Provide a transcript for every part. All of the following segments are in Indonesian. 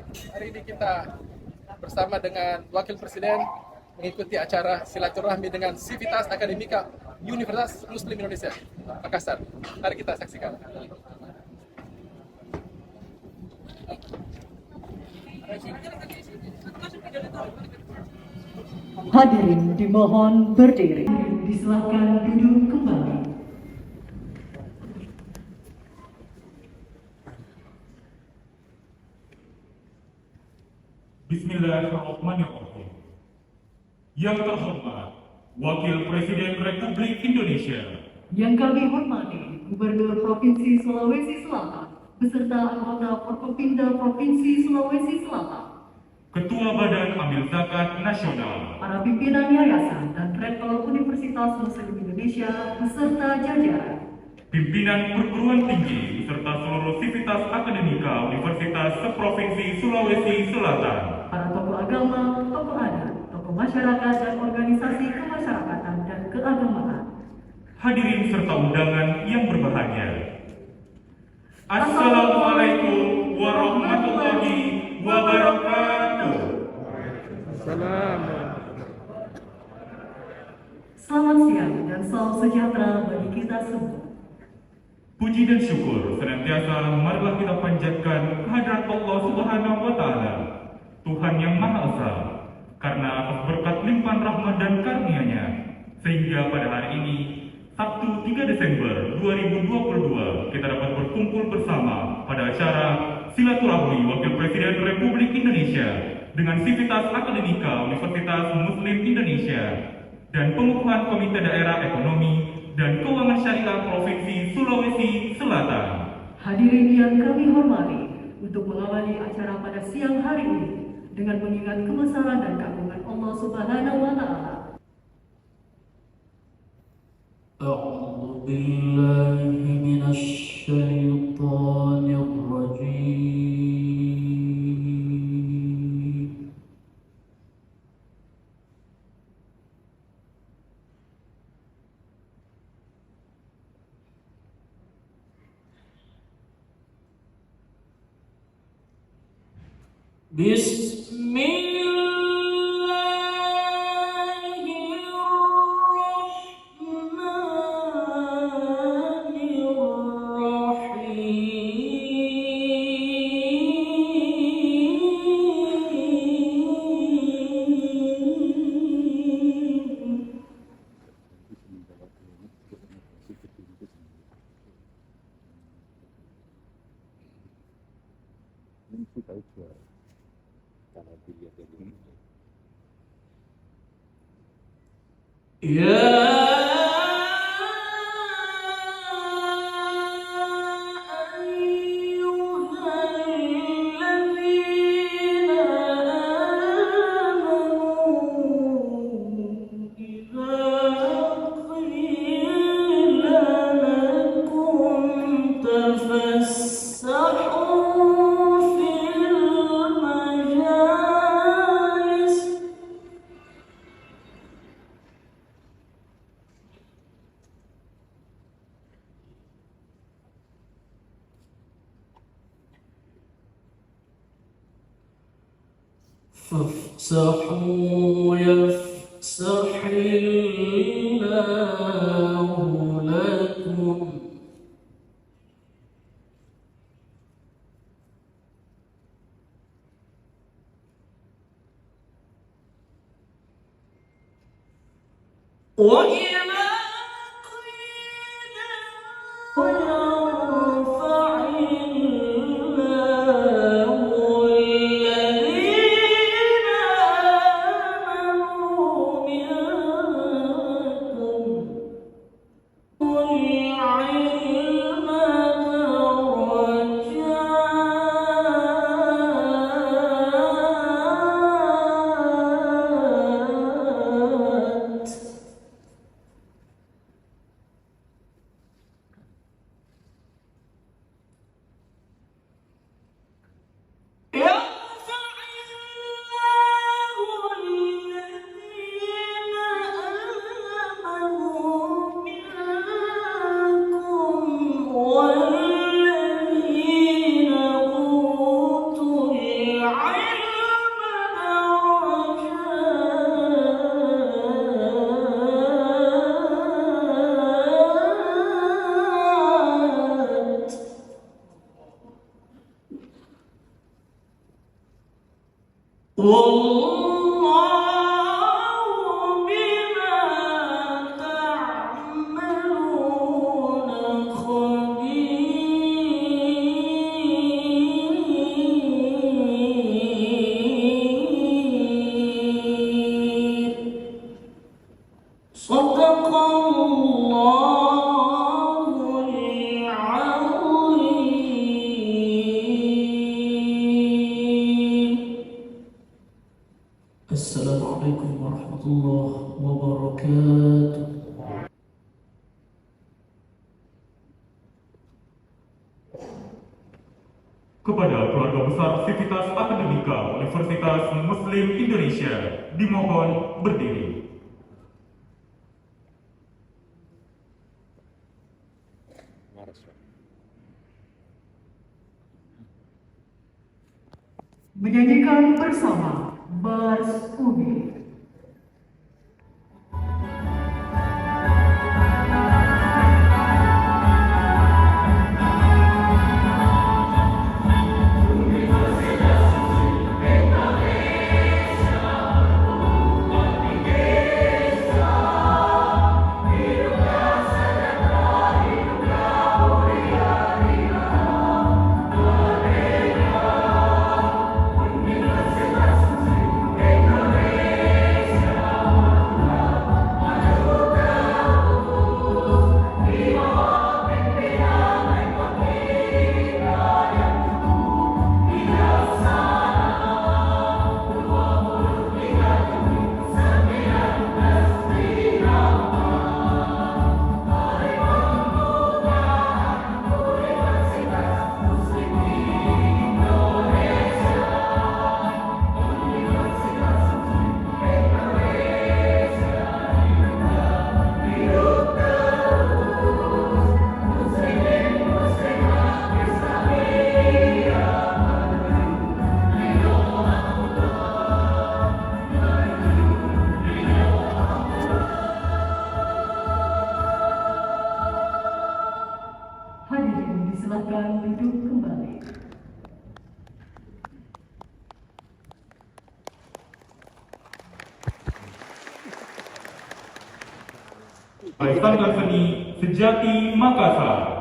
kembali. Hari ini kita bersama dengan Wakil Presiden mengikuti acara silaturahmi dengan Sivitas Akademika Universitas Muslim Indonesia Makassar. Mari kita saksikan. Hadirin dimohon berdiri. Disilakan duduk kembali. Bismillahirrahmanirrahim. Yang terhormat Wakil Presiden Republik Indonesia, Yang kami hormati Gubernur Provinsi Sulawesi Selatan beserta anggota Forkopimda Provinsi Sulawesi Selatan, Ketua Badan Amil Zakat Nasional, para pimpinan yayasan dan rektor Universitas Muslim Indonesia beserta jajaran, pimpinan perguruan tinggi serta seluruh sivitas akademika Universitas seprovinsi Sulawesi Selatan, para tokoh agama, tokoh adat, tokoh masyarakat dan organisasi kemasyarakatan dan keagamaan. hadirin serta undangan yang berbahagia. Assalamualaikum warahmatullahi wabarakatuh. Selamat siang dan salam sejahtera bagi kita semua. Puji dan syukur senantiasa marilah kita panjatkan kehadirat Allah Subhanahu wa Ta'ala, Tuhan yang Maha Esa, karena atas berkat limpahan rahmat dan karunia-Nya, sehingga pada hari ini, Sabtu 3 Desember 2022, kita dapat berkumpul bersama pada acara silaturahmi Wakil Presiden Republik Indonesia dengan Sivitas Akademika Universitas Muslim Indonesia dan pengukuhan Komite Daerah Ekonomi dan Keuangan Syariah Provinsi Sulawesi Selatan. Hadirin yang kami hormati, untuk mengawali acara pada siang hari ini dengan mengingat kebesaran dan keagungan Allah Subhanahu wa Ta'ala. أعوذ بالله من الشيطان الرجيم بسم فافسحوا يفسح الله لكم وإذا قيل يرفع الله الذين آمنوا منكم والعلم درجات يرفع الله الذين آمنوا منكم والله بما تعملون خبير. صدق الله العظيم. السلام عليكم ورحمة الله وبركاته. Kepada keluarga besar Sivitas Akademika Universitas Muslim Indonesia, dimohon berdiri. Menyanyikan bersama Bas Umi. Hadirin disilakan duduk kembali. Sanggar Seni Sejati Makassar.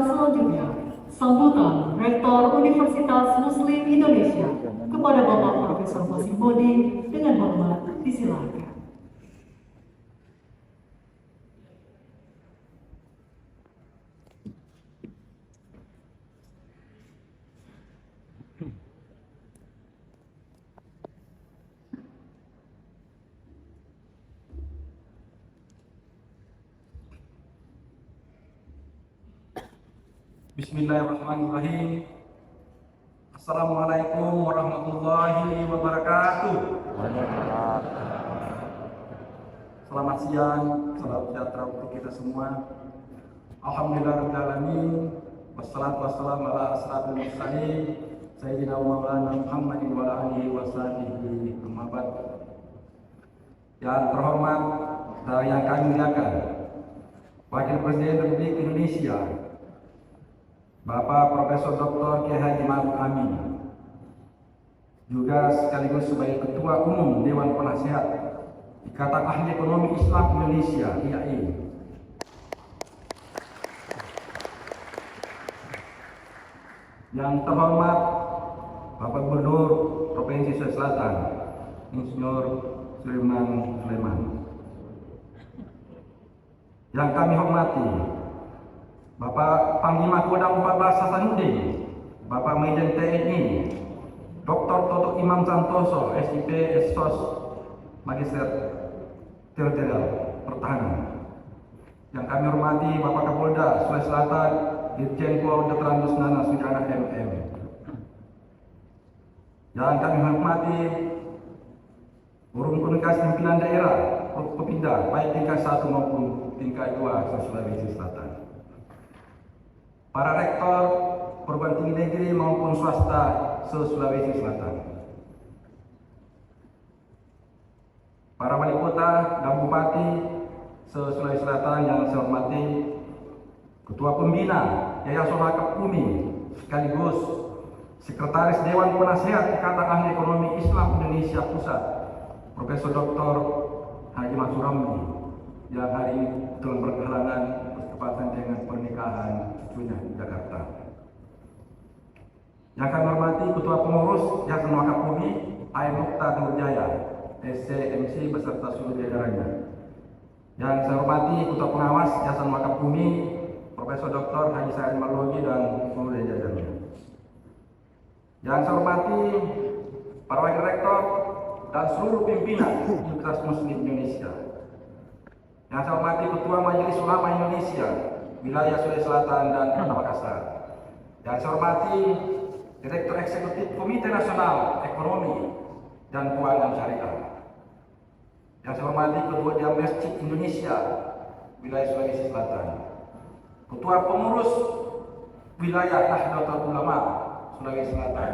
selanjutnya, sambutan Rektor Universitas Muslim Indonesia kepada Bapak Profesor Wasim Bodi dengan hormat disilakan. Bismillahirrahmanirrahim. Assalamualaikum warahmatullahi wabarakatuh. Selamat siang, salam sejahtera untuk kita semua. Alhamdulillahirabbil alamin. Wassalatu wassalamu ala asrofil mursalin sayyidina wa maulana Muhammadin wa ala alihi wa sahbihi amma ba'd. Yang terhormat dan yang kami muliakan, Wakil Presiden Republik Indonesia Bapak Profesor Dr. Kiai Haji Ma'ruf Amin, juga sekaligus sebagai Ketua Umum Dewan Penasihat Ikatan Ahli Ekonomi Islam Indonesia (IAI). Yang terhormat Bapak Gubernur Provinsi Sulawesi Selatan, Insinyur Sulaiman. Yang kami hormati Bapak Panglima Kodam 14 Hasanuddin, Bapak Majen TNI, Dr. Toto Imam Santoso, SIP Essos, Magister Teritorial Pertahanan. Yang kami hormati Bapak Kapolda Sulawesi Selatan, Dirjen Pol Dr. Nana Sujana MM. Yang kami hormati Forum Komunikasi Pimpinan Daerah Popinda, baik tingkat 1 maupun tingkat 2 Sulawesi Selatan. Para rektor perguruan tinggi negeri maupun swasta se-Sulawesi Selatan. Para wali kota dan bupati se-Sulawesi Selatan yang saya hormati, Ketua Pembina Yayasan Wakaf Bumi sekaligus Sekretaris Dewan Penasihat Ikatan Ahli Ekonomi Islam Indonesia Pusat, Profesor Dr. Haji Mansur Ramli, yang hari ini telah berkehalangan bertepatan dengan pernikahan cucunya di Jakarta. Yang kami hormati Ketua Pengurus Yayasan Wakaf Bumi Air Mukta Nurjaya, SCMC beserta seluruh jajarannya. Yang saya hormati Ketua Pengawas Yayasan Wakaf Bumi Profesor Dr. Haji Said Marlogi dan seluruh jajarannya. Yang saya hormati para wakil rektor dan seluruh pimpinan Universitas Muslim Indonesia. Yang saya hormati Ketua Majelis Ulama Indonesia Wilayah Sulawesi Selatan dan Kota Makassar. Yang saya hormati Direktur Eksekutif Komite Nasional Ekonomi dan Keuangan Syariah. Yang saya hormati Ketua Jam Masjid Indonesia Wilayah Sulawesi Selatan. Ketua Pengurus Wilayah Nahdlatul Ulama Sulawesi Selatan.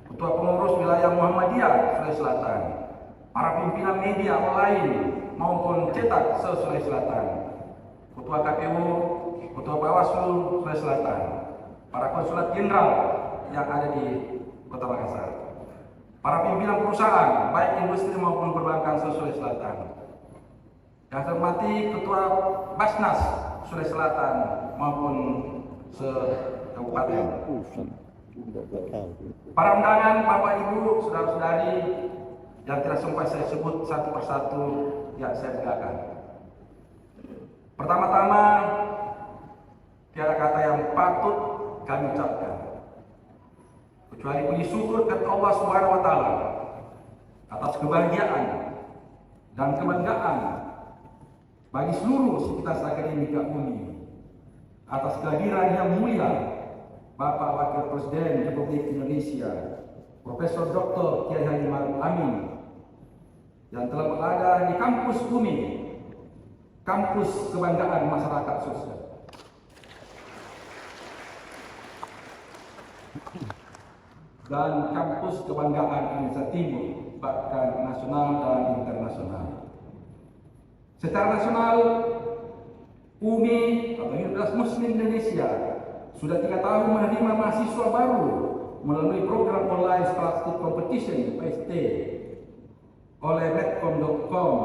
Ketua Pengurus Wilayah Muhammadiyah Sulawesi Selatan. Para pimpinan media online maupun cetak se-Sulawesi Selatan. Ketua KPU, Ketua Bawaslu Sulawesi Selatan, para konsulat jenderal yang ada di Kota Makassar, para pimpinan perusahaan baik industri maupun perbankan Sulawesi Selatan. Yang saya hormati Ketua Basnas Sulawesi Selatan maupun se-kabupaten. Para undangan, Bapak Ibu, saudara-saudari yang tidak sempat saya sebut satu persatu yang saya silakan. Pertama-tama, tiada kata yang patut kami ucapkan kecuali puji syukur kepada Allah Subhanahu wa taala atas kebahagiaan dan kebanggaan bagi seluruh sivitas akademika Uni atas kehadiran yang mulia Bapak Wakil Presiden Republik Indonesia Profesor Dr. Kiai Haji Ma'ruf Amin yang telah berada di kampus Umi, kampus kebanggaan masyarakat sosial. Dan kampus kebanggaan Indonesia Timur, bahkan nasional dan internasional. Secara nasional, UMI atau Universitas Muslim Indonesia sudah 3 tahun menerima mahasiswa baru melalui program online scholastic competition (PST) oleh netcom.com,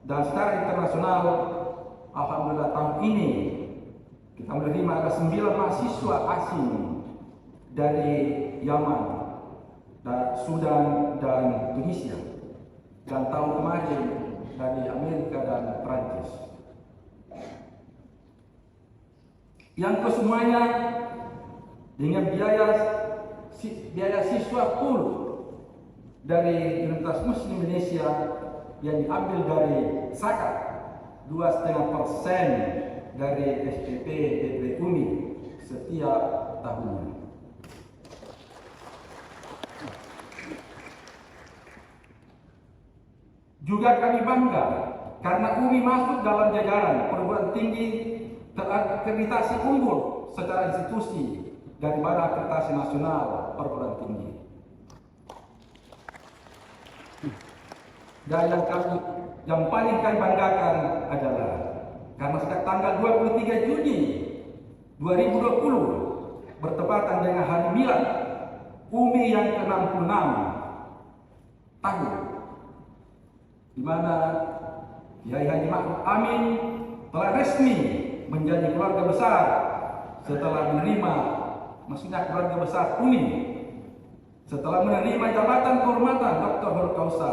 dan secara internasional, alhamdulillah tahun ini Kita menerima ada 9 mahasiswa asing dari Yaman, dan Sudan dan Tunisia, dan tahun kemarin dari Amerika dan Prancis. Yang kesemuanya dengan biaya siswa full dari Universitas Muslim Indonesia yang diambil dari zakat 2,5% dari SPP DP UMI setiap tahunnya. Juga kami bangga karena UMI masuk dalam jajaran perguruan tinggi terakreditasi unggul secara institusi dari Badan Akreditasi Nasional Perguruan Tinggi. Dan yang paling kami banggakan adalah karena sejak tanggal 23 Juni 2020 bertepatan dengan hari milad UMI yang ke-66 tahun, di mana Kiai Haji Ma'ruf Amin telah resmi menjadi keluarga besar setelah menerima, maksudnya keluarga besar UMI, setelah menerima jabatan kehormatan Dr. Horkausa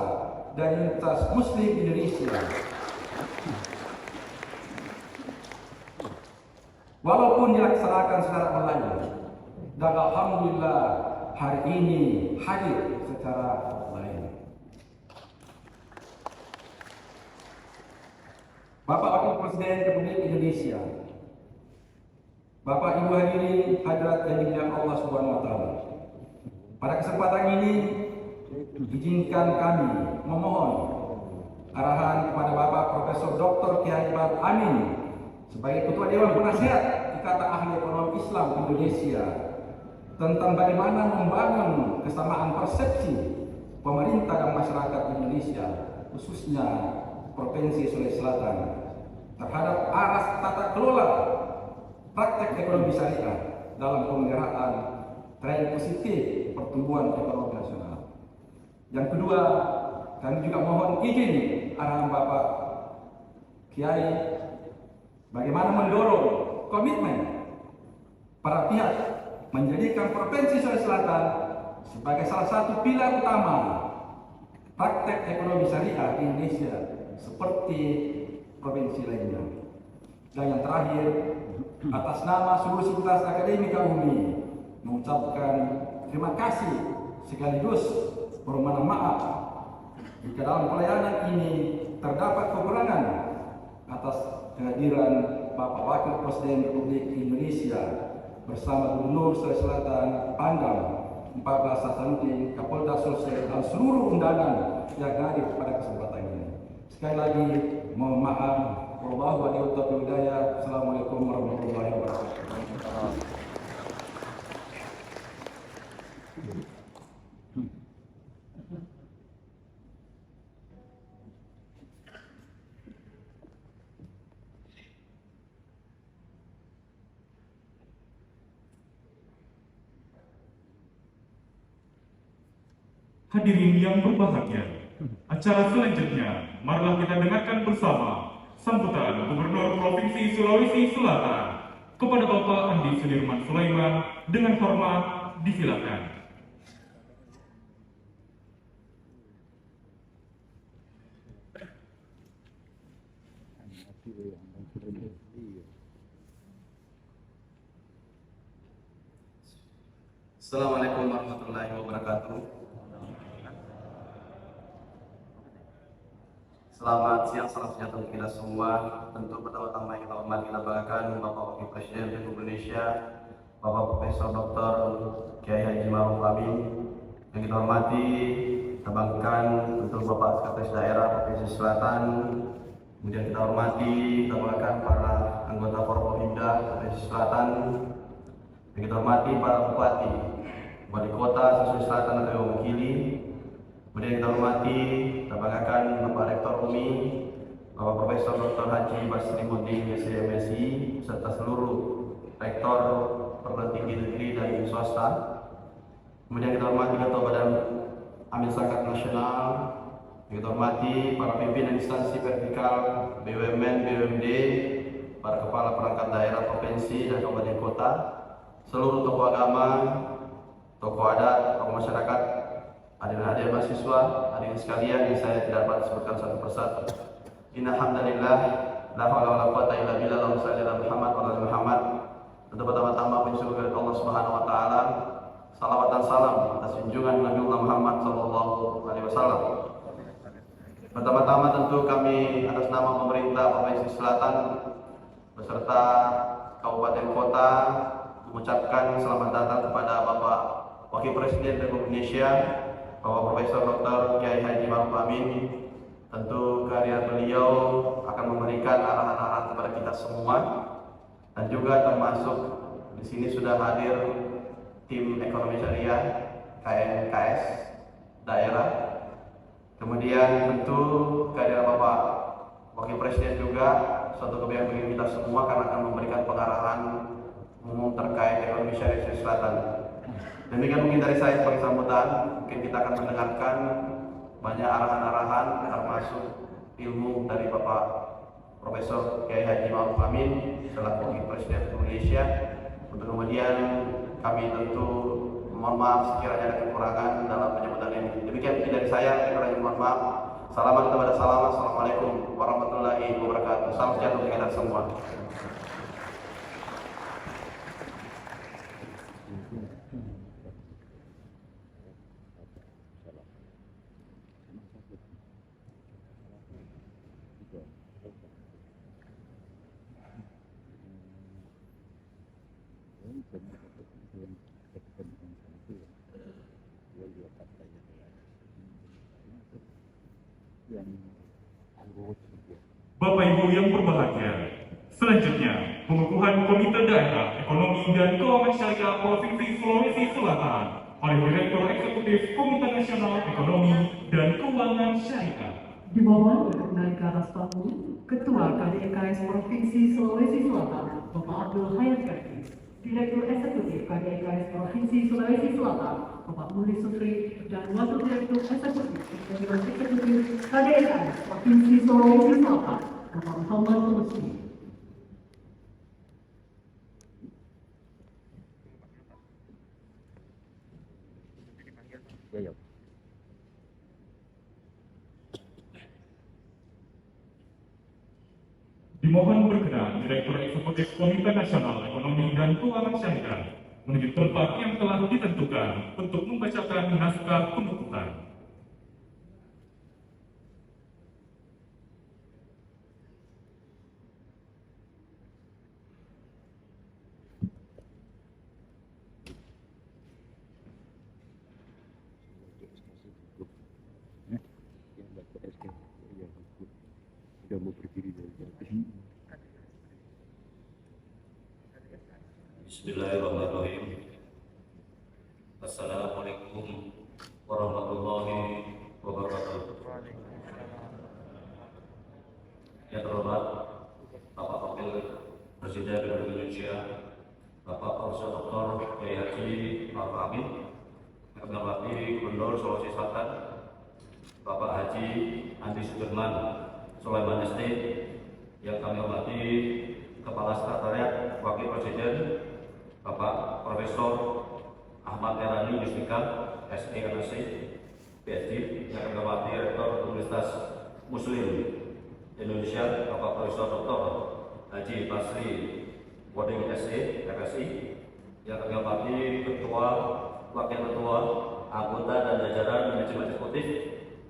dari Universitas Muslim Indonesia. Walaupun dilaksanakan secara online, dan alhamdulillah hari ini hadir secara online. Bapak Wakil Presiden Republik Indonesia, Bapak Ibu hadirin hadirat yang dimuliakan Allah Subhanahu wa taala. Pada kesempatan ini izinkan kami memohon arahan kepada Bapak Profesor Dr. Kiai Ma'ruf Amin sebagai Ketua Dewan Penasihat Ikatan Ahli Ekonomi Islam Indonesia tentang bagaimana membangun kesamaan persepsi pemerintah dan masyarakat Indonesia, khususnya Provinsi Sulawesi Selatan, terhadap aras tata kelola praktek ekonomi syariah dalam pemeliharaan tren positif pertumbuhan ekonomi nasional. Yang kedua, kami juga mohon izin arahan Bapak Kiai bagaimana mendorong komitmen para pihak menjadikan Provinsi Sulawesi Selatan sebagai salah satu pilar utama praktek ekonomi syariah di Indonesia seperti provinsi lainnya. Dan yang terakhir, atas nama seluruh sivitas akademika UMI mengucapkan terima kasih sekaligus permohonan maaf jika dalam pelayanan ini terdapat kekurangan atas kehadiran Bapak Wakil Presiden Republik Indonesia bersama Gubernur Sulawesi Selatan Pangdam 14 Hasanuddin, Kapolda Sulsel, dan seluruh undangan yang hadir pada kesempatan ini. Sekali lagi mohon maaf. Wallahu a'lam bishawab. Assalamualaikum warahmatullahi wabarakatuh. Hadirin yang berbahagia, acara selanjutnya marilah kita dengarkan bersama sambutan Gubernur Provinsi Sulawesi Selatan kepada Bapak Andi Sudirman Sulaiman. Dengan hormat disilakan. Assalamualaikum warahmatullahi wabarakatuh. Selamat siang, salam sejahtera untuk kita semua. Tentu pertama-tama kita hormati kita banggakan Bapak Wakil Presiden Republik Indonesia, Bapak Profesor Dr. Kiai Haji Ma'ruf Amin. Yang kita hormati, kita banggakan untuk Bapak Sekretaris Daerah Provinsi Selatan. Kemudian kita hormati, kita banggakan para anggota Forkopimda Provinsi Selatan. Yang kita hormati para bupati, wali kota Sulawesi Selatan yang kami mewakili. Kemudian kita hormati, kita banggakan Bapak Rektor UMI, Bapak Profesor Dr. Haji Basrimuddin SMSI, serta seluruh rektor perguruan tinggi negeri dan swasta. Kemudian kita hormati Ketua Badan Amil Zakat Nasional. Kita hormati para pimpinan instansi vertikal BUMN, BUMD, para kepala perangkat daerah provinsi dan kabupaten kota, seluruh tokoh agama, tokoh adat, tokoh masyarakat, hadirin mahasiswa, hadirin sekalian yang saya tidak dapat sebutkan satu persatu. Inna hamdalillah, la haula wala quwata illa billah, Allahumma shalli ala Muhammad wa ala Muhammad. Tentu pertama-tama bersyukur kepada Allah Subhanahu wa taala. Salawat dan salam atas junjungan Nabi Muhammad sallallahu alaihi wasallam. Pertama-tama tentu kami atas nama pemerintah Provinsi Selatan beserta kabupaten kota mengucapkan selamat datang kepada Bapak Wakil Presiden Republik Indonesia, Bapak Profesor Dr. Kiai Haji Ma'ruf Amin. Tentu kehadiran beliau akan memberikan arahan-arahan kepada kita semua, dan juga termasuk di sini sudah hadir tim ekonomi syariah KNKS daerah. Kemudian tentu kehadiran Bapak Wakil Presiden juga suatu kebaikan bagi kita semua karena akan memberikan pengarahan umum terkait ekonomi syariah Sulawesi Selatan. Demikian mungkin dari saya sebagai sambutan. Mungkin kita akan mendengarkan banyak arahan-arahan termasuk ilmu dari Bapak Profesor Kiai Haji Ma'ruf Amin selaku Wakil Presiden Indonesia. Untuk kemudian kami tentu mohon maaf sekiranya ada kekurangan dalam penyambutan ini. Demikian dari saya, sekiranya mohon maaf. Salaman kepada salam. Assalamualaikum warahmatullahi wabarakatuh. Salam sejahtera untuk kita semua. Bapak Ibu yang berbahagia, selanjutnya pengukuhan Komite Daerah Ekonomi dan Keuangan Syariah Provinsi Sulawesi Selatan oleh Direktur Eksekutif Komite Nasional Ekonomi dan Keuangan Syariah. Dimohon untuk naik ke atas panggung Ketua KDIKS Provinsi Sulawesi Selatan, Bapak Abdul Hayat Kaki, Direktur Eksekutif KDIKS Provinsi Sulawesi Selatan, Bapak Muli Sutri, dan Wakil Direktur Eksekutif KDIKS Provinsi Sulawesi Selatan, Bapak Muhammad Rusdi. Dimohon berkenan Direktur Eksekutif Komite Nasional Ekonomi dan Keuangan Syariah menuju tempat yang telah ditentukan untuk membacakan naskah pengukuhan. Bismillahirrahmanirrahim. Assalamualaikum warahmatullahi wabarakatuh. Yang terhormat Bapak Wakil Presiden Republik Indonesia, Bapak Profesor Dr. Kiai Haji Ma'ruf Amin, yang kami hormati Gubernur Sulawesi Selatan, Bapak Haji Andi Sudirman Sulaiman ST, yang kami hormati Kepala Sekretariat Wakil Presiden Bapak Profesor Ahmad Erani Yustika, SEMC, PhD, yang kami hormati Rektor Universitas Muslim Indonesia, Bapak Profesor Dr. Haji Basri Woding SE, FSI, yang kami hormati Ketua, Wakil Ketua, anggota dan jajaran manajemen eksekutif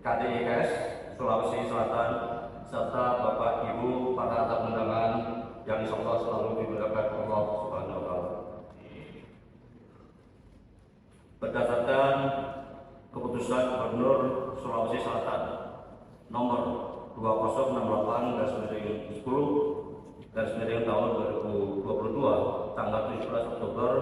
KDIKS Sulawesi Selatan, serta Bapak Ibu para tamu undangan yang insyaallah selalu dimuliakan Allah Subhanahu wa taala. Berdasarkan keputusan Gubernur Sulawesi Selatan nomor 2068/10 tahun 2022 tanggal 17 Oktober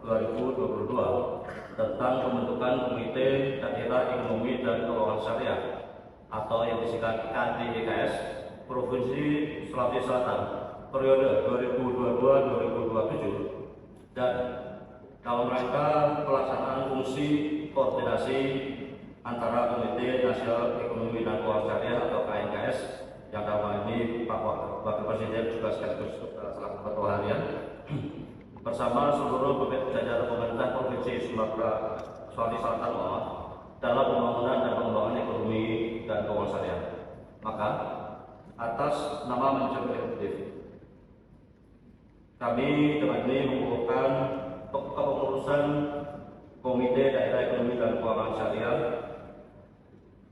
2022 tentang pembentukan Komite Daerah Ekonomi dan Keuangan Syariah atau yang disingkat KDIKS Provinsi Sulawesi Selatan periode 2022-2027, dan dalam rangka pelaksanaan fungsi koordinasi antara Komite Nasional Ekonomi dan Keuangan Syariah atau KNKS yang dalam ini Pak Wakil Presiden juga sekaligus selaku Ketua Harian bersama seluruh jajaran pemerintah Provinsi Sumatera Sulawesi Selatan dalam pembangunan dan pengembangan ekonomi dan keuangan syariah. Maka atas nama manajemen eksekutif, kami dengan ini mengumpulkan kepengurusan Komite Daerah Ekonomi dan Keuangan Syariah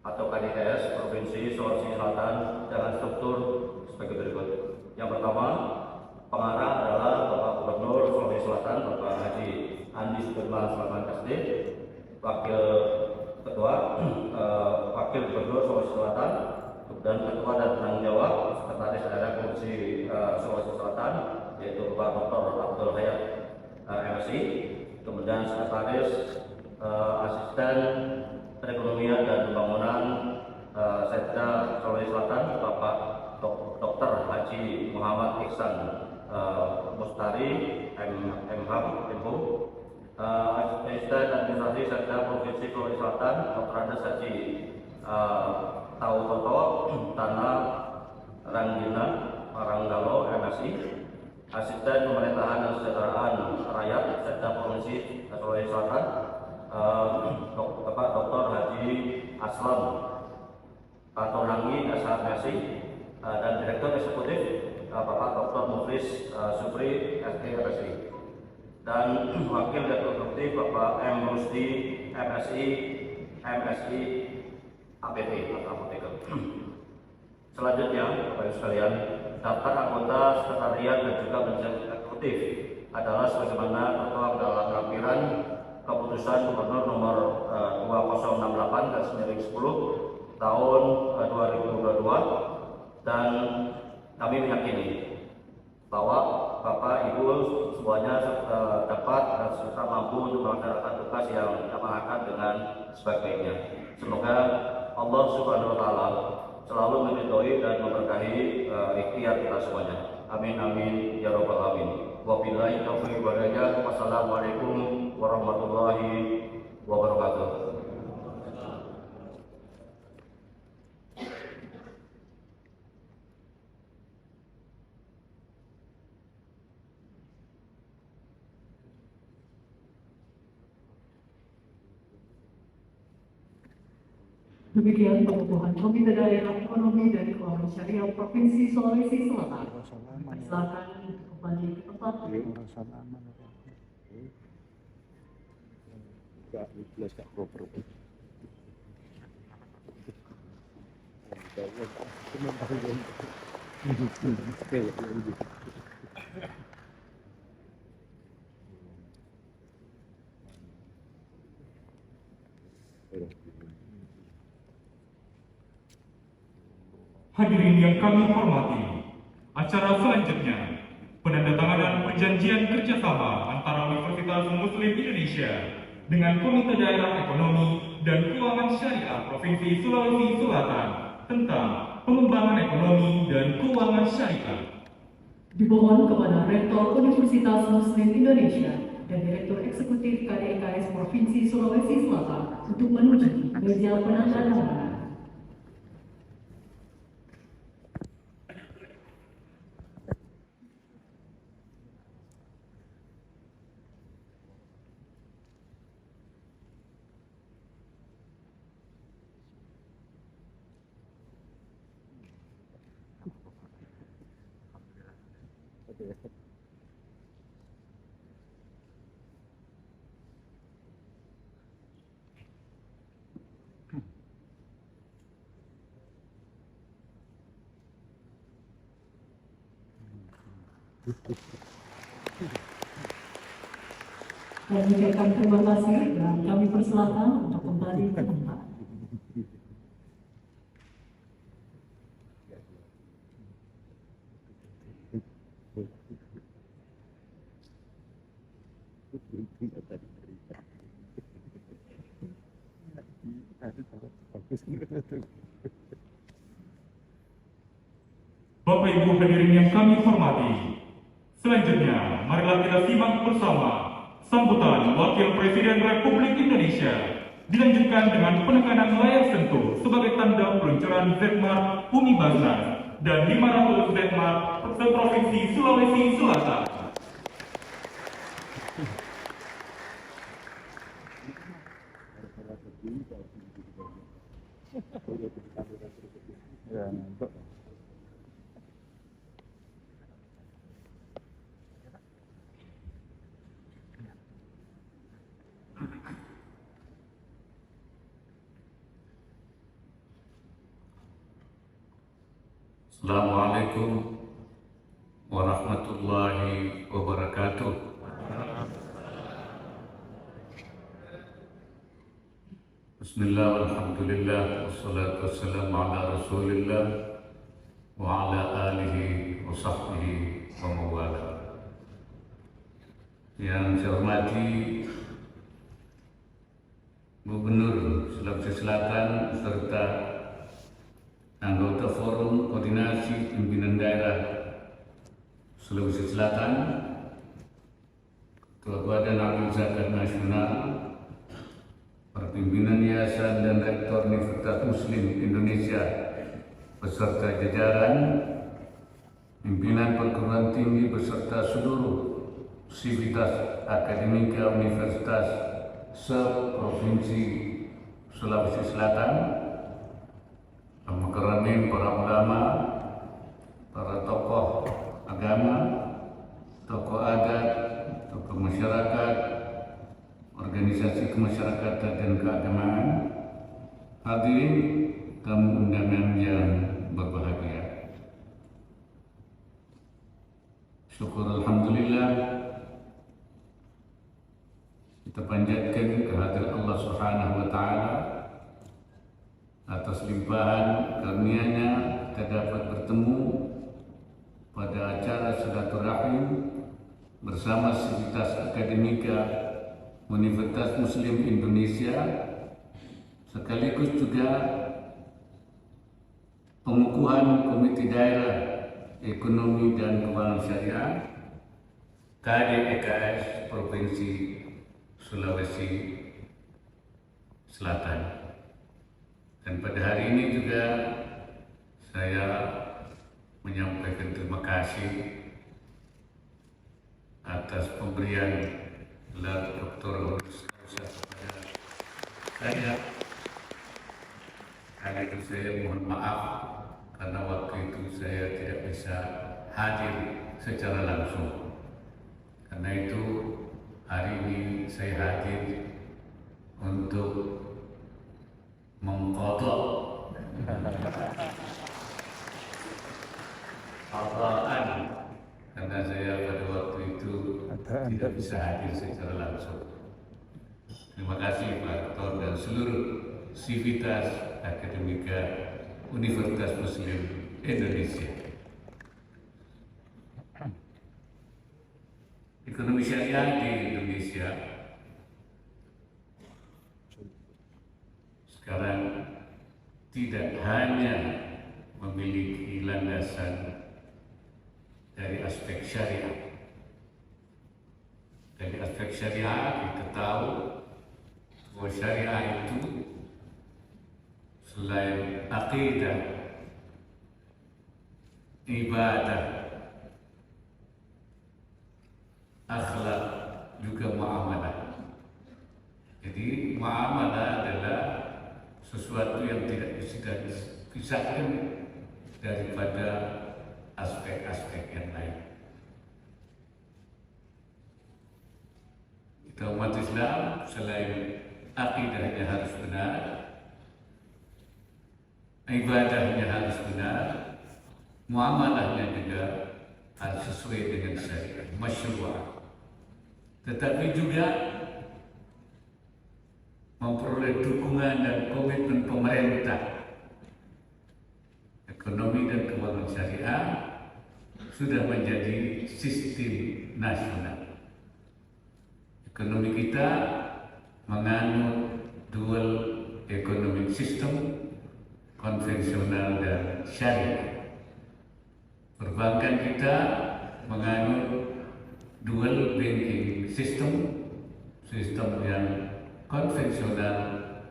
atau KDKS Provinsi Sulawesi Selatan dengan struktur sebagai berikut. Yang pertama, pengarah adalah Bapak Gubernur Sulawesi Selatan Bapak Haji Andi Sudirman Sulaiman SD, Wakil Ketua Wakil Gubernur Sulawesi Selatan, dan Ketua dan Penanggung Jawab Sekretaris Daerah Provinsi Sulawesi Selatan yaitu Bapak Dr. Abdul Hayat MSI, kemudian Sekretaris Asisten Perekonomian dan Pembangunan Setda Sulawesi Selatan Bapak Dr. Haji Muhammad Iksan Mustari MHM, Asisten Administrasi Setda Provinsi Sulawesi Selatan Dr. Andes Haji Tau Toto Tanah Ranggina Paranggalo MSI, Asisten Pemerintahan dan Kesejahteraan Rakyat Setda Provinsi Sulawesi Selatan Bapak Dr. Haji Aslam Patonangi SHMSI, dan Direktur Eksekutif Bapak Dr. Muflis Supri STMSI, dan Wakil Direktur Eksekutif Bapak M. Rusdi MSI APT atau apoteker. Selanjutnya, Bapak Ibu sekalian, daftar anggota sekretariat dan juga manajemen eksekutif adalah sebagaimana tertuang dalam lampiran Keputusan Gubernur Nomor 2068/10 tahun 2022, dan kami meyakini bahwa Bapak Ibu semuanya dapat dan serta mampu untuk melaksanakan tugas yang diamanahkan dengan sebaik-baiknya. Semoga Allah Subhanahu wa Ta'ala selalu meridhoi dan memberkahi ikhtiar kita semuanya. Amin amin ya rabbal alamin. Wabillahi taufiq wal hidayah. Wassalamualaikum warahmatullahi wabarakatuh. Demikian pengukuhan Komite Daerah Ekonomi dan Keuangan Syariah Provinsi Sulawesi Selatan. Silakan kembali ke tempat. Hadirin yang kami hormati, acara selanjutnya penandatanganan perjanjian kerjasama antara Universitas Muslim Indonesia dengan Komite Daerah Ekonomi dan Keuangan Syariah Provinsi Sulawesi Selatan tentang pengembangan ekonomi dan keuangan syariah. Dimohon kepada Rektor Universitas Muslim Indonesia dan Direktur Eksekutif KDKS Provinsi Sulawesi Selatan untuk menuju meja penandatanganan. Kami ucapkan terima kasih dan kami persilakan untuk kembali ke tempat. Bapak Ibu hadirin yang kami hormati, selanjutnya marilah kita simak bersama sambutan Wakil Presiden Republik Indonesia dilanjutkan dengan penekanan layar sentuh sebagai tanda peluncuran Zmark Umi Basnas dan 500 landmark se-Provinsi Sulawesi Selatan. Assalamualaikum warahmatullahi wabarakatuh. Bismillah, alhamdulillah, wassalatu wassalamu ala rasulillah wa ala alihi wa sahbihi wa mawala. Yang saya hormati Gubernur Sulawesi Selatan serta anggota Forum Koordinasi Pimpinan Daerah Sulawesi Selatan, Ketua Badan Amil Zakat Nasional, Pimpinan Yayasan dan Rektor Universitas Muslim Indonesia beserta jajaran, pimpinan perguruan tinggi beserta seluruh sivitas akademika Universitas se-Provinsi Sulawesi Selatan, Al-Mukarramin, para ulama, para tokoh agama, tokoh adat, tokoh masyarakat, organisasi kemasyarakatan dan keagamaan, hadirin tamu undangan yang berbahagia. Syukur alhamdulillah, kita panjatkan kehadirat Allah Subhanahu wa taala atas limpahan karunia-Nya kita dapat bertemu pada acara silaturahim bersama Sivitas Akademika Universitas Muslim Indonesia, sekaligus juga pengukuhan Komite Daerah Ekonomi dan Keuangan Syariah KDEKS Provinsi Sulawesi Selatan. Dan pada hari ini juga saya menyampaikan terima kasih atas pemberian gelar doktor honoris causa kepada saya. Karena itu saya mohon maaf karena waktu itu saya tidak bisa hadir secara langsung. Karena itu hari ini saya hadir untuk mengqadha qadaan karena saya pada waktu itu tidak bisa hadir secara langsung. Terima kasih Pak Rektor dan seluruh sivitas akademika Universitas Muslim Indonesia. Ekonomi syariah di Indonesia sekarang tidak hanya memiliki landasan dari aspek syariah. Dari aspek syariah kita tahu bahwa syariah itu selain akidah, ibadah, akhlak, juga muamalah. Jadi muamalah adalah sesuatu yang tidak bisa dipisahkan daripada aspek-aspek yang lain. Kita umat Islam selain akidahnya harus benar, ibadahnya harus benar, muamalahnya juga harus sesuai dengan syariat, masyru'ah. Tetapi juga memperoleh dukungan dan komitmen pemerintah. Ekonomi dan keuangan syariah sudah menjadi sistem nasional. Ekonomi kita menganut dual economic system, konvensional dan syariah. Perbankan kita menganut dual banking system, sistem yang konvensional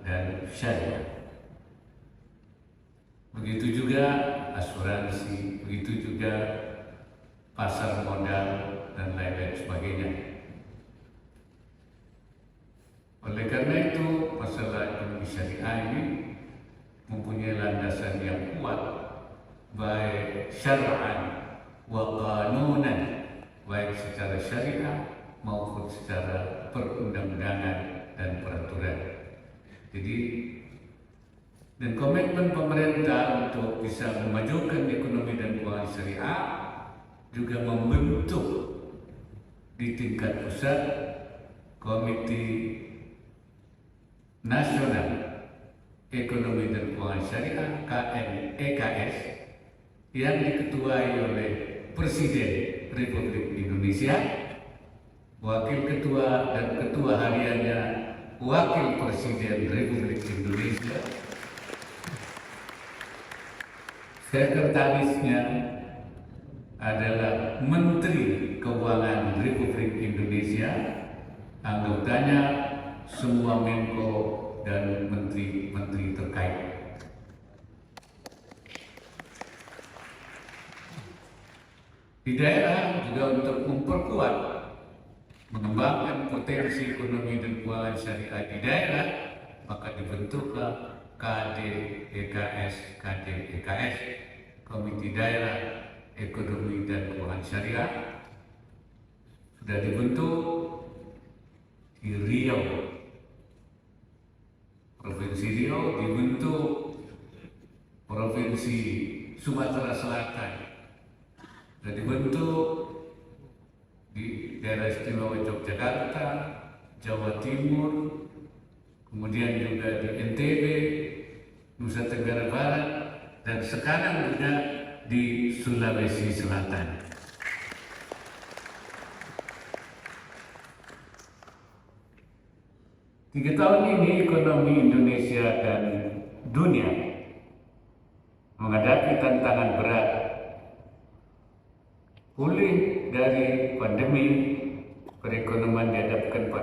dan syariah. begitu juga asuransi, begitu juga pasar modal dan lain-lain sebagainya. Oleh karena itu, masalah ekonomi syariah ini mempunyai landasan yang kuat, baik syar'an wa qanunan, baik secara syariah maupun secara perundang-undangan dan peraturan. Jadi, dan komitmen pemerintah untuk bisa memajukan ekonomi dan keuangan syariah juga membentuk di tingkat pusat Komite Nasional Ekonomi dan Keuangan Syariah (KNEKS) yang diketuai oleh Presiden Republik Indonesia, Wakil Ketua dan Ketua Hariannya Wakil Presiden Republik Indonesia, Sekretarisnya adalah Menteri Keuangan Republik Indonesia, anggotanya semua Menko dan menteri-menteri terkait. Di daerah juga untuk memperkuat, mengembangkan potensi ekonomi dan keuangan syariah di daerah, maka dibentuklah KDEKS, Komite Daerah Ekonomi dan Keuangan Syariah. Sudah dibentuk di Riau, Provinsi Riau, dibentuk Provinsi Sumatera Selatan, sudah dibentuk di daerah istimewa Yogyakarta, Jawa Timur, kemudian juga di NTB, Nusa Tenggara Barat, dan sekarang juga di Sulawesi Selatan. Tiga tahun ini ekonomi Indonesia dan dunia menghadapi tantangan berat. Pulih dari pandemi, perekonomian dihadapkan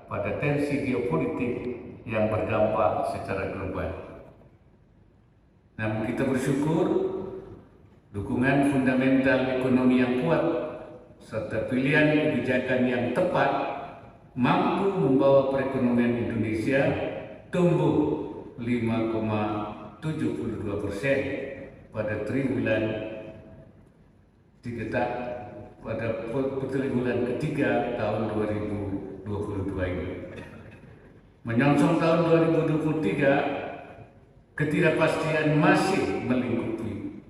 pada tensi geopolitik yang berdampak secara global. Namun kita bersyukur dukungan fundamental ekonomi yang kuat serta pilihan kebijakan yang tepat mampu membawa perekonomian Indonesia tumbuh 5,72% pada triwulan ketiga tahun 2022 ini. Menyongsong tahun 2023, ketidakpastian masih melingkupi,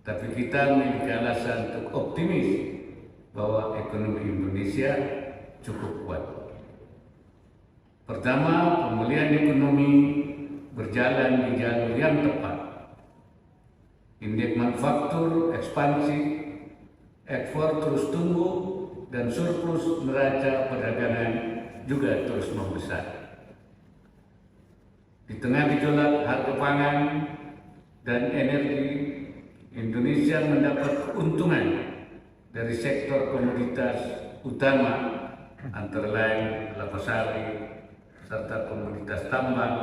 tapi kita memiliki alasan untuk optimis bahwa ekonomi Indonesia cukup kuat. Pertama, pemulihan ekonomi berjalan di jalur yang tepat. Indeks manufaktur ekspansi, ekspor terus tumbuh, dan surplus neraca perdagangan juga terus membesar. Di tengah gejolak harga pangan dan energi, Indonesia mendapat keuntungan dari sektor komoditas utama antara lain kelapa sawit serta komoditas tambang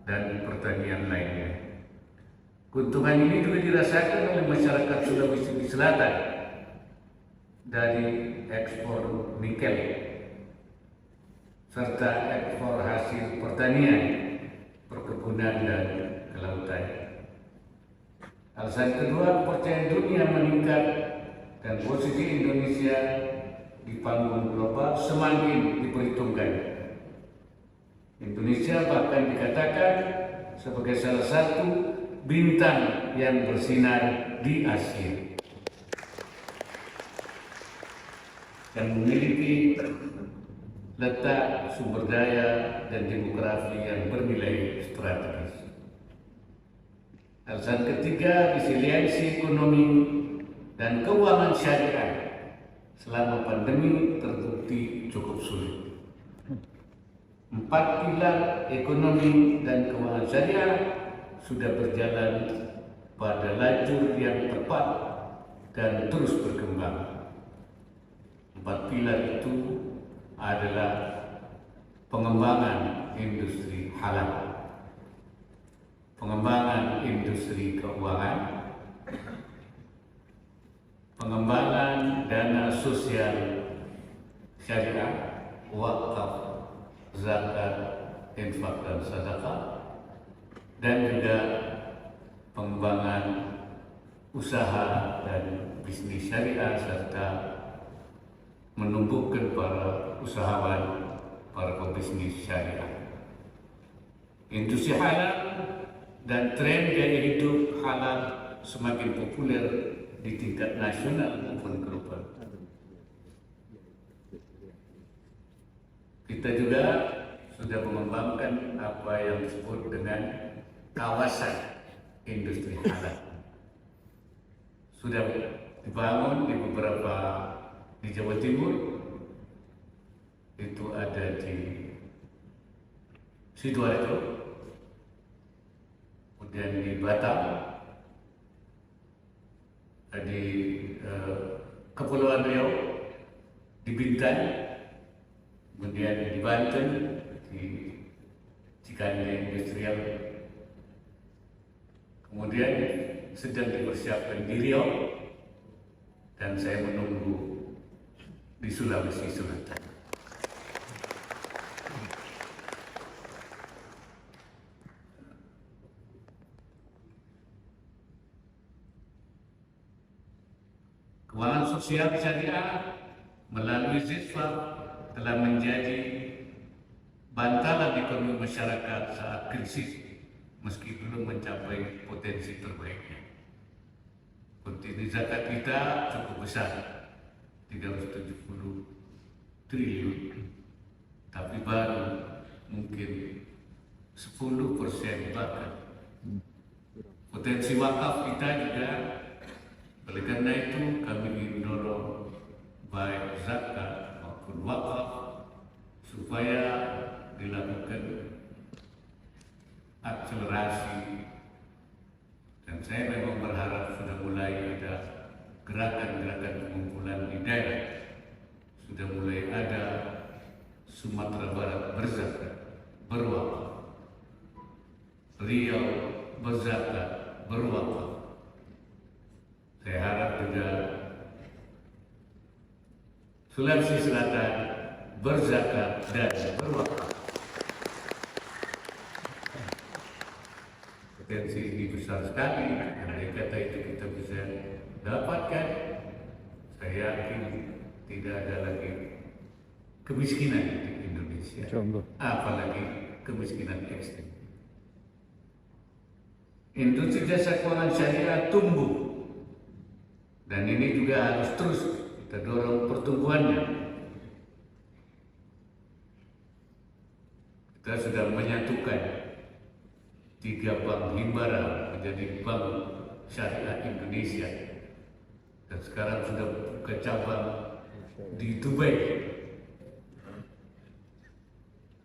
dan pertanian lainnya. Keuntungan ini juga dirasakan oleh masyarakat Sulawesi Selatan dari ekspor nikel serta ekspor hasil pertanian, perkebunan dan kelautan. Alasan kedua, kepercayaan dunia meningkat dan posisi Indonesia di panggung global semakin diperhitungkan. Indonesia bahkan dikatakan sebagai salah satu bintang yang bersinar di Asia dan memiliki letak sumber daya dan demografi yang bernilai strategis. Alasan ketiga, resiliensi ekonomi dan keuangan syariah selama pandemi terbukti cukup sulit. 4 pilar ekonomi dan keuangan syariah sudah berjalan pada lajur yang tepat dan terus berkembang. 4 pilar itu adalah pengembangan industri halal, pengembangan industri keuangan, pengembangan dana sosial syariah, wakaf, zakat, infak dan sedekah, dan juga pengembangan usaha dan bisnis syariah serta menumbuhkan para usahawan, para pebisnis syariah. Industri halal dan tren gaya hidup halal semakin populer di tingkat nasional maupun global. Kita juga sudah mengembangkan apa yang disebut dengan kawasan industri halal. Sudah dibangun di beberapa di Jawa Timur, itu ada di Sidoarjo, kemudian di Batam, di Kepulauan Riau, di Bintan, kemudian di Banten, di Cikande Industrial, kemudian sedang dipersiapkan di Riau, dan saya menunggu di Sulawesi Selatan. Keuangan sosial syariah melalui ZISFAR telah menjadi bantalan ekonomi masyarakat saat krisis, meski belum mencapai potensi terbaiknya. Potensi zakat kita cukup besar, 370 triliun, tapi baru mungkin 10% bahkan. Potensi wakaf kita juga, oleh karena itu kami ingin mendorong baik zakat maupun wakaf supaya dilakukan akselerasi, dan saya memang berharap sudah mulai ada gerakan-gerakan pengumpulan di daerah. Sudah mulai ada Sumatera Barat berzakat, berwakaf, Riau berzakat, berwakaf. Saya harap juga Sulawesi Selatan berzakat dan berwakaf. Potensi ini besar sekali, andai kata itu kita bisa dapatkan, saya yakin tidak ada lagi kemiskinan di Indonesia, apalagi kemiskinan ekstrim. Industri jasa keuangan syariah tumbuh, dan ini juga harus terus kita dorong pertumbuhannya. Kita sudah menyatukan 3 bank himbara menjadi Bank Syariah Indonesia, dan sekarang sudah buka cabang di Dubai,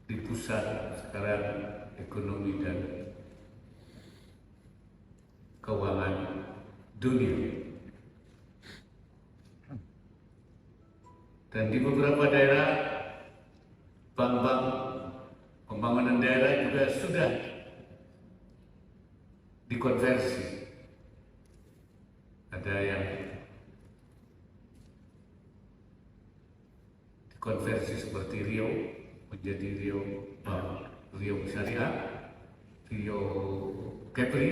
di pusat sekarang ekonomi dan keuangan dunia. Dan di beberapa daerah, bank-bank pembangunan daerah juga sudah dikonversi. Ada yang dikonversi seperti Riau menjadi Riau Bank, Riau Syariah, Riau Kepri,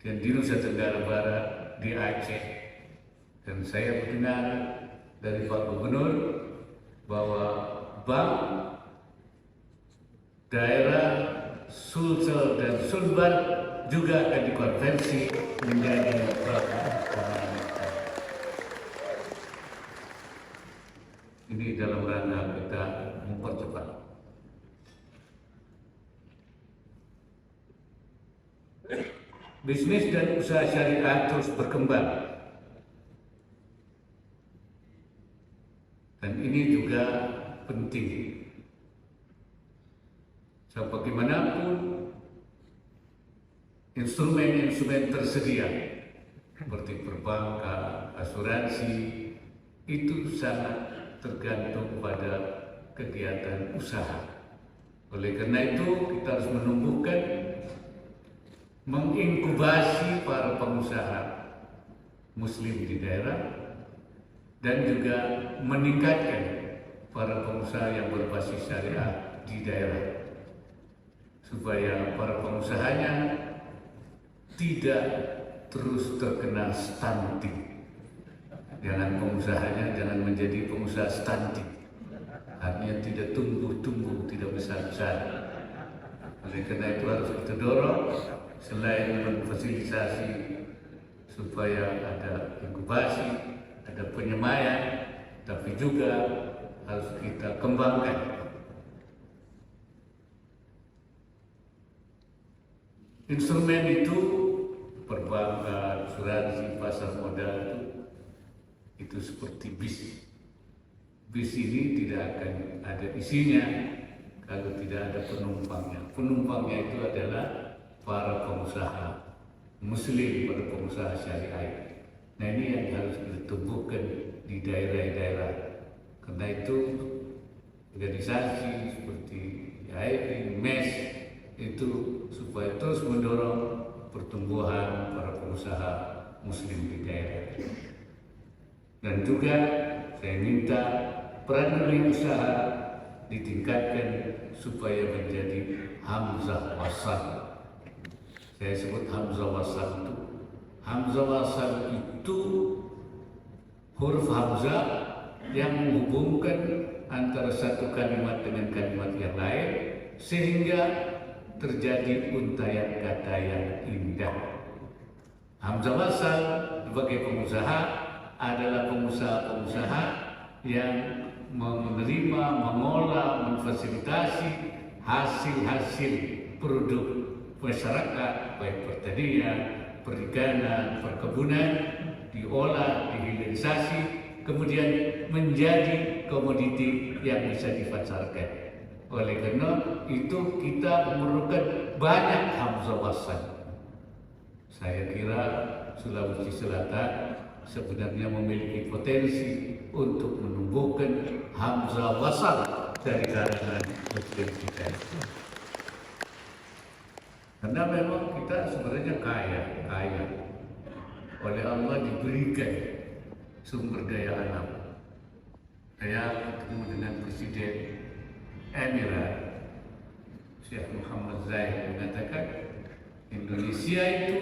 dan di Nusa Tenggara Barat, di Aceh. Dan saya mendengar dari Pak Gubernur bahwa bank daerah Sulsel dan Sulbar juga akan dikonversi menjadi bank. Ini dalam rangka kita mempercepat. Bisnis dan usaha syariah terus berkembang. Dan ini juga penting. So, bagaimanapun instrumen-instrumen tersedia seperti perbankan, asuransi, itu sangat tergantung pada kegiatan usaha. Oleh karena itu kita harus menumbuhkan, menginkubasi para pengusaha muslim di daerah dan juga meningkatkan para pengusaha yang berbasis syariah di daerah supaya para pengusahanya tidak terus terkena stunting. Pengusahanya jangan menjadi pengusaha stunting, artinya tidak tumbuh-tumbuh, tidak besar-besar. Oleh karena itu harus kita dorong, selain memfasilitasi supaya ada inkubasi, ada penyemayan, tapi juga harus kita kembangkan instrumen itu, perbankan, asuransi, pasar modal itu seperti bis. Bis ini tidak akan ada isinya kalau tidak ada penumpangnya. Penumpangnya itu adalah para pengusaha muslim, para pengusaha syariah. Nah, ini yang harus kita tumbuhkan di daerah-daerah. Karena itu organisasi seperti IAIP, MES itu supaya terus mendorong pertumbuhan para pengusaha muslim di daerah. Dan juga saya minta peran dunia usaha ditingkatkan supaya menjadi hamzah wasal. Saya sebut hamzah wasal itu. Hamzah wasal itu huruf hamzah yang menghubungkan antara satu kalimat dengan kalimat yang lain sehingga terjadi untayan kata yang indah. Hamzah wasal sebagai pengusaha adalah pengusaha-pengusaha yang menerima, mengolah, memfasilitasi hasil-hasil produk masyarakat, baik pertanian, perikanan, perkebunan, diolah, dihilirisasi, kemudian menjadi komoditi yang bisa dipasarkan. Oleh karena itu kita memerlukan banyak hamzah wasal. Saya kira Sulawesi Selatan sebenarnya memiliki potensi untuk menumbuhkan hamzah wasal dari kalangan muslim kita. Karena memang kita sebenarnya kaya. Oleh Allah diberikan sumber daya alam. Saya ketemu dengan Presiden Emirat Syekh Muhammad Zahid mengatakan Indonesia itu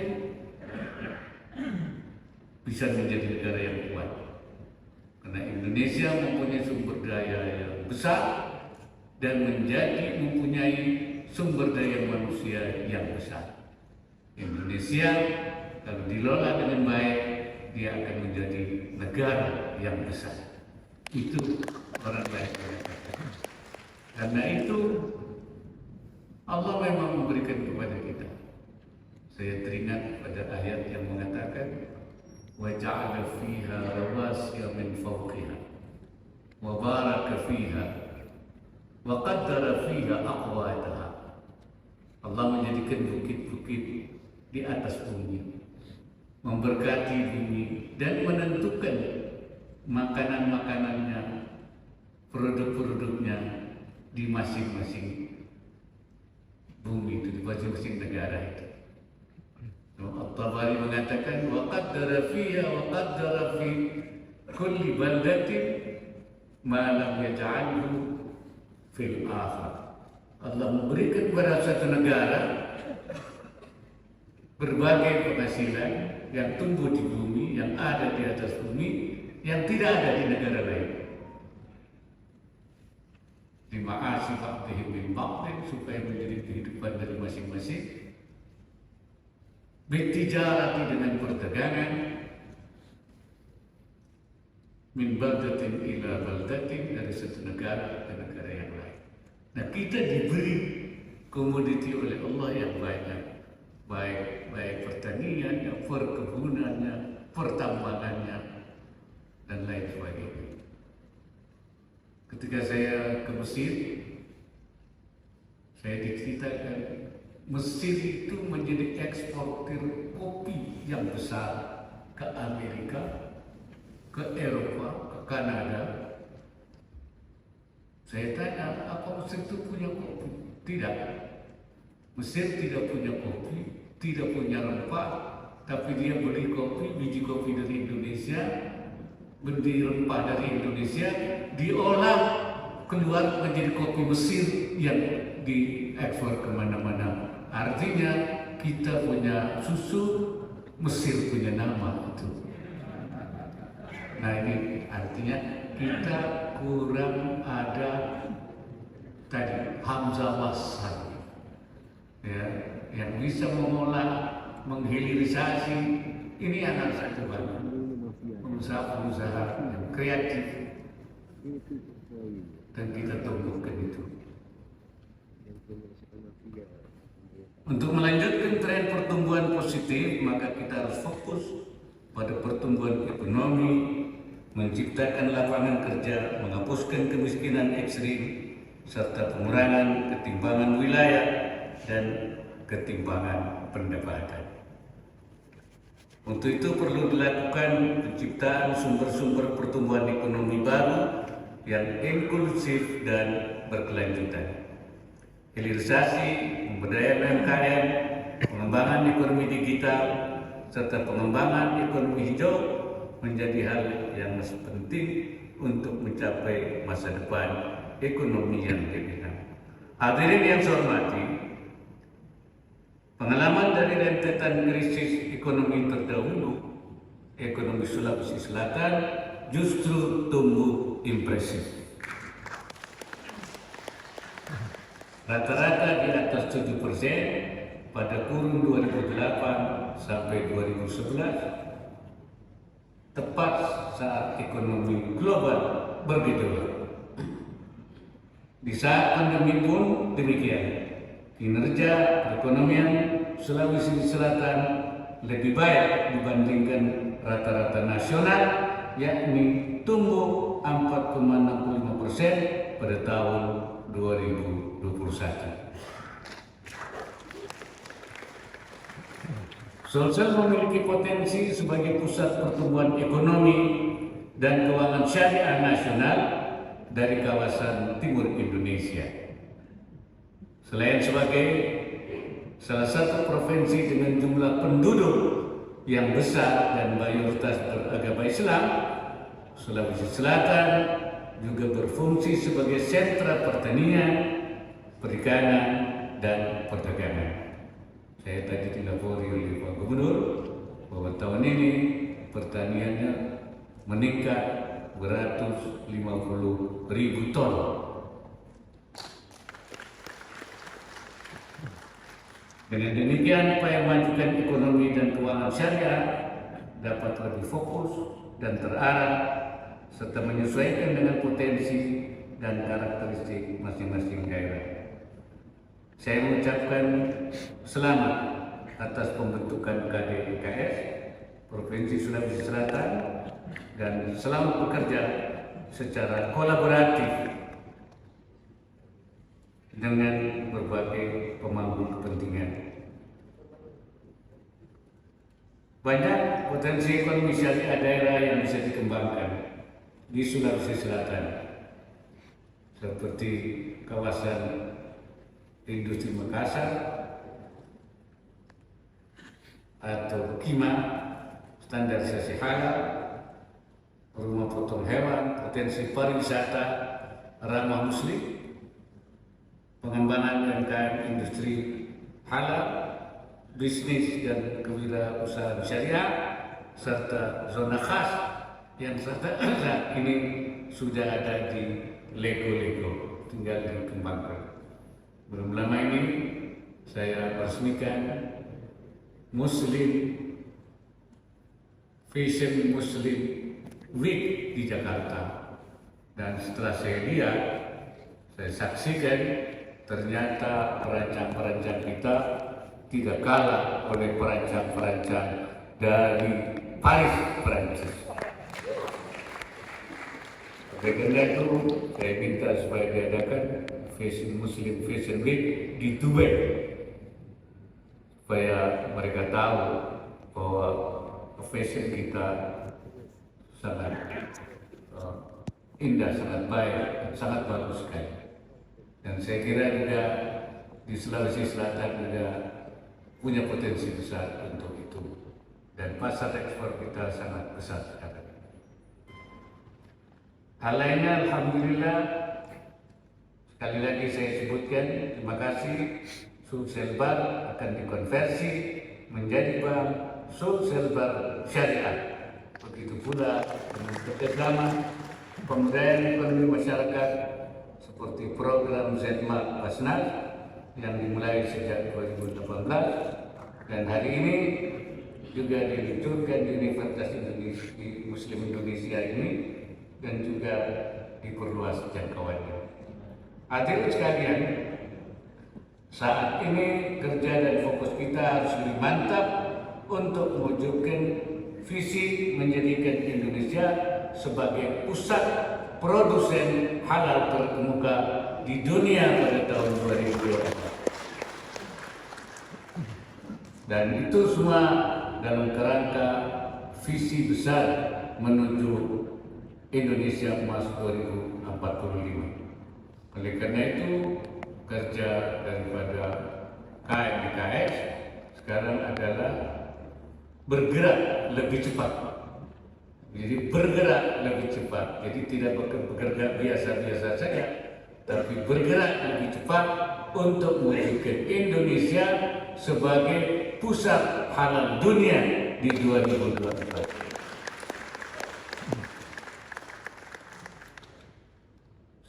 bisa menjadi negara yang kuat karena Indonesia mempunyai sumber daya yang besar dan mempunyai sumber daya manusia yang besar. Indonesia kalau dikelola dengan baik dia akan menjadi negara yang besar. Itu orang lain mengatakan. Karena itu Allah memang memberikan kepada kita. Saya teringat pada ayat yang mengatakan وَجَعَلَ فِيهَا رَوَاسِيَ مِنْ فَوْقِهَا وَبَارَكَ فِيهَا وَقَدَّرَ فِيهَا أَقْوَاتَهَا. Allah menjadikan bukit-bukit di atas bumi, memberkati bumi dan menentukan makanan-makanannya, produk-produknya di masing-masing bumi itu, di masing-masing negara itu. At-Tabari mengatakan wa qaddara fiha wa qaddara fi kulli baldatin ma lam yaj'alhu fil akhir. Allah memberikan kepada satu negara berbagai penghasilan yang tumbuh di bumi, yang ada di atas bumi, yang tidak ada di negara lain. Dima'asi ba'dihim min ba'din, supaya menjadi kehidupan dari masing-masing. Bertijarati dengan perdagangan, min baldatin ila baldatin, dari satu negara ke negara yang lain. Nah, kita diberi komoditi oleh Allah yang banyak, baik pertaniannya, perkebunannya, pertambangannya, dan lain sebagainya. Ketika saya ke Mesir, saya diceritakan Mesir itu menjadi eksportir kopi yang besar ke Amerika, ke Eropa, ke Kanada. Saya tanya, apa Mesir itu punya kopi? Tidak. Mesir tidak punya kopi, tidak punya rempah, tapi dia beli kopi, biji kopi dari Indonesia, beli rempah dari Indonesia, diolah keluar menjadi kopi Mesir yang diekspor kemana-mana. Artinya kita punya susu, Mesir punya nama itu. Nah ini artinya kita kurang ada tadi Hamzah Wasal, ya, yang bisa mengolah, menghilirisasi. Ini anak satu banget, pengusaha-pengusaha yang kreatif, dan kita tumbuhkan itu. Untuk melanjutkan tren pertumbuhan positif, maka kita harus fokus pada pertumbuhan ekonomi, menciptakan lapangan kerja, menghapuskan kemiskinan ekstrim, serta pengurangan ketimpangan wilayah dan ketimpangan pendapatan. Untuk itu perlu dilakukan penciptaan sumber-sumber pertumbuhan ekonomi baru yang inklusif dan berkelanjutan. Hilirisasi, pemberdayaan UMKM, pengembangan ekonomi digital, serta pengembangan ekonomi hijau menjadi hal yang penting untuk mencapai masa depan ekonomi yang lebih. Hadirin yang saya hormati, pengalaman dari rentetan krisis ekonomi terdahulu, ekonomi Sulawesi Selatan justru tumbuh impresif. Rata-rata di atas 7% pada kurun 2008 sampai 2011, tepat saat ekonomi global bergejolak. Di saat pandemi pun demikian, kinerja perekonomian Sulawesi Selatan lebih baik dibandingkan rata-rata nasional, yakni tumbuh 4,65% pada tahun 2021. Sulsel memiliki potensi sebagai pusat pertumbuhan ekonomi dan keuangan syariah nasional dari kawasan timur Indonesia. Selain sebagai salah satu provinsi dengan jumlah penduduk yang besar dan mayoritas beragama Islam, Sulawesi Selatan juga berfungsi sebagai sentra pertanian, perikanan, dan perdagangan. Saya tadi dilapori oleh Pak Gubernur bahwa tahun ini pertaniannya meningkat 150.000 ton. Dengan demikian, upaya memajukan ekonomi dan keuangan syariah dapat lebih fokus dan terarah serta menyesuaikan dengan potensi dan karakteristik masing-masing daerah. Saya mengucapkan selamat atas pembentukan KDIKS Provinsi Sulawesi Selatan dan selamat bekerja secara kolaboratif dengan berbagai pemangku kepentingan. Banyak potensi ekonomi syariah daerah yang bisa dikembangkan di Sulawesi Selatan, seperti kawasan industri Makassar atau KIMA, standarisasi halal, rumah potong hewan, potensi pariwisata ramah muslim, pengembangan UMKM industri halal, bisnis dan kewirausahaan syariah, serta zona khas yang saat ini sudah ada di Lego, tinggal dikembangkan. Belum lama ini saya resmikan Fashion Muslim Week di Jakarta, dan setelah saya lihat, saya saksikan ternyata perancang-perancang kita tidak kalah oleh perancang-perancang dari Paris, Prancis. Oleh karena itu, saya minta supaya diadakan Muslim Fashion Week di Dubai, supaya mereka tahu bahwa fashion kita sangat indah, sangat baik, sangat bagus sekali. Dan saya kira juga di Sulawesi Selatan juga punya potensi besar untuk itu, dan pasar ekspor kita sangat besar sekarang. Hal lainnya, alhamdulillah, sekali lagi saya sebutkan terima kasih, Sulselbar akan dikonversi menjadi bank Sulselbar Syariah. Begitu pula dengan kerjasama pemberdayaan ekonomi masyarakat seperti program ZMAK Basnas yang dimulai sejak 2018 dan hari ini juga diluncurkan di Universitas Muslim Indonesia ini dan juga diperluas jangkauannya. Hadirin sekalian, saat ini kerja dan fokus kita harus lebih mantap untuk mewujudkan visi menjadikan Indonesia sebagai pusat produsen halal terkemuka di dunia pada tahun 2024. Dan itu semua dalam kerangka visi besar menuju Indonesia Emas 2045. Oleh karena itu, kerja daripada KMIKS sekarang adalah bergerak lebih cepat. Jadi bergerak lebih cepat. Jadi tidak bergerak biasa-biasa saja, tapi bergerak lebih cepat untuk mewujudkan Indonesia sebagai pusat halal dunia di 2024.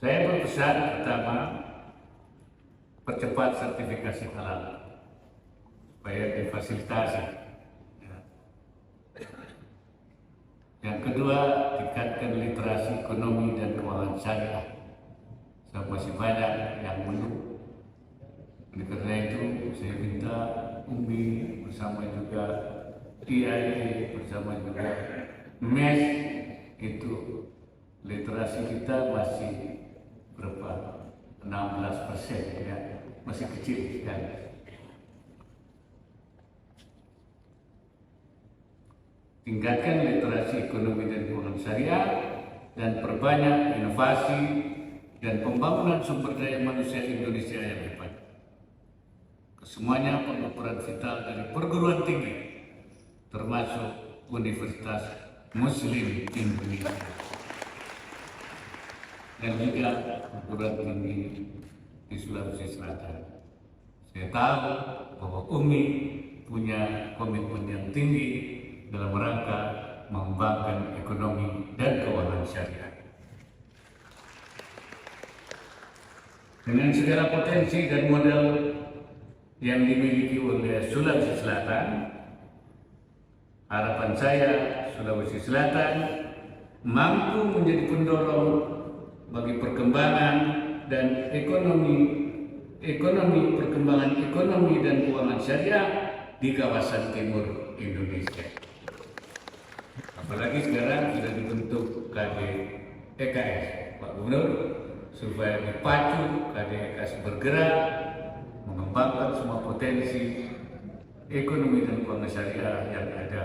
Saya berpesan pertama, percepat sertifikasi halal supaya difasilitasi. Yang kedua, tingkatkan literasi ekonomi dan keuangan syariah. Sebab masih banyak yang belum. Oleh karena itu, saya minta Umi bersama juga IAI bersama juga MES itu literasi kita masih berapa? 16% ya, masih kecil sekali. Tingkatkan literasi ekonomi dan keuangan syariah dan perbanyak inovasi dan pembangunan sumber daya manusia Indonesia yang hebat. Kesemuanya perlu peran vital dari perguruan tinggi, termasuk Universitas Muslim Indonesia dan juga perguruan tinggi di Sulawesi Selatan. Saya tahu bahwa Umi punya komitmen yang tinggi dalam rangka mengembangkan ekonomi dan keuangan syariah. Dengan segala potensi dan modal yang dimiliki oleh Sulawesi Selatan, harapan saya Sulawesi Selatan mampu menjadi pendorong bagi perkembangan dan perkembangan ekonomi dan keuangan syariah di kawasan timur Indonesia. Apalagi sekarang sudah dibentuk KDEKS, Pak Gubernur, supaya dipacu KDEKS bergerak mengembangkan semua potensi ekonomi dan keuangan syariah yang ada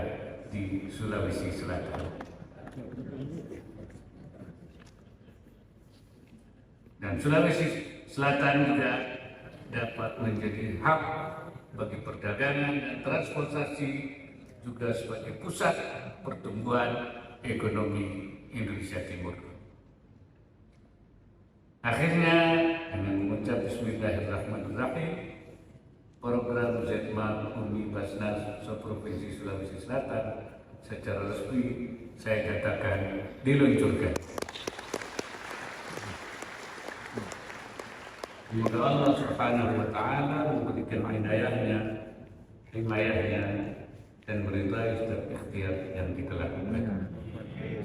di Sulawesi Selatan. Dan Sulawesi Selatan juga dapat menjadi hub bagi perdagangan dan transportasi, juga sebagai pusat pertumbuhan ekonomi Indonesia Timur. Akhirnya, dengan mengucap Bismillahirrahmanirrahim, program ZMAK Umi Basnas Provinsi Sulawesi Selatan secara resmi saya katakan diluncurkan. Semoga Allah Subhanahu wa Ta'ala memberikan hidayahnya, himayahnya, dan meridai setiap ikhtiar yang kita lakukan.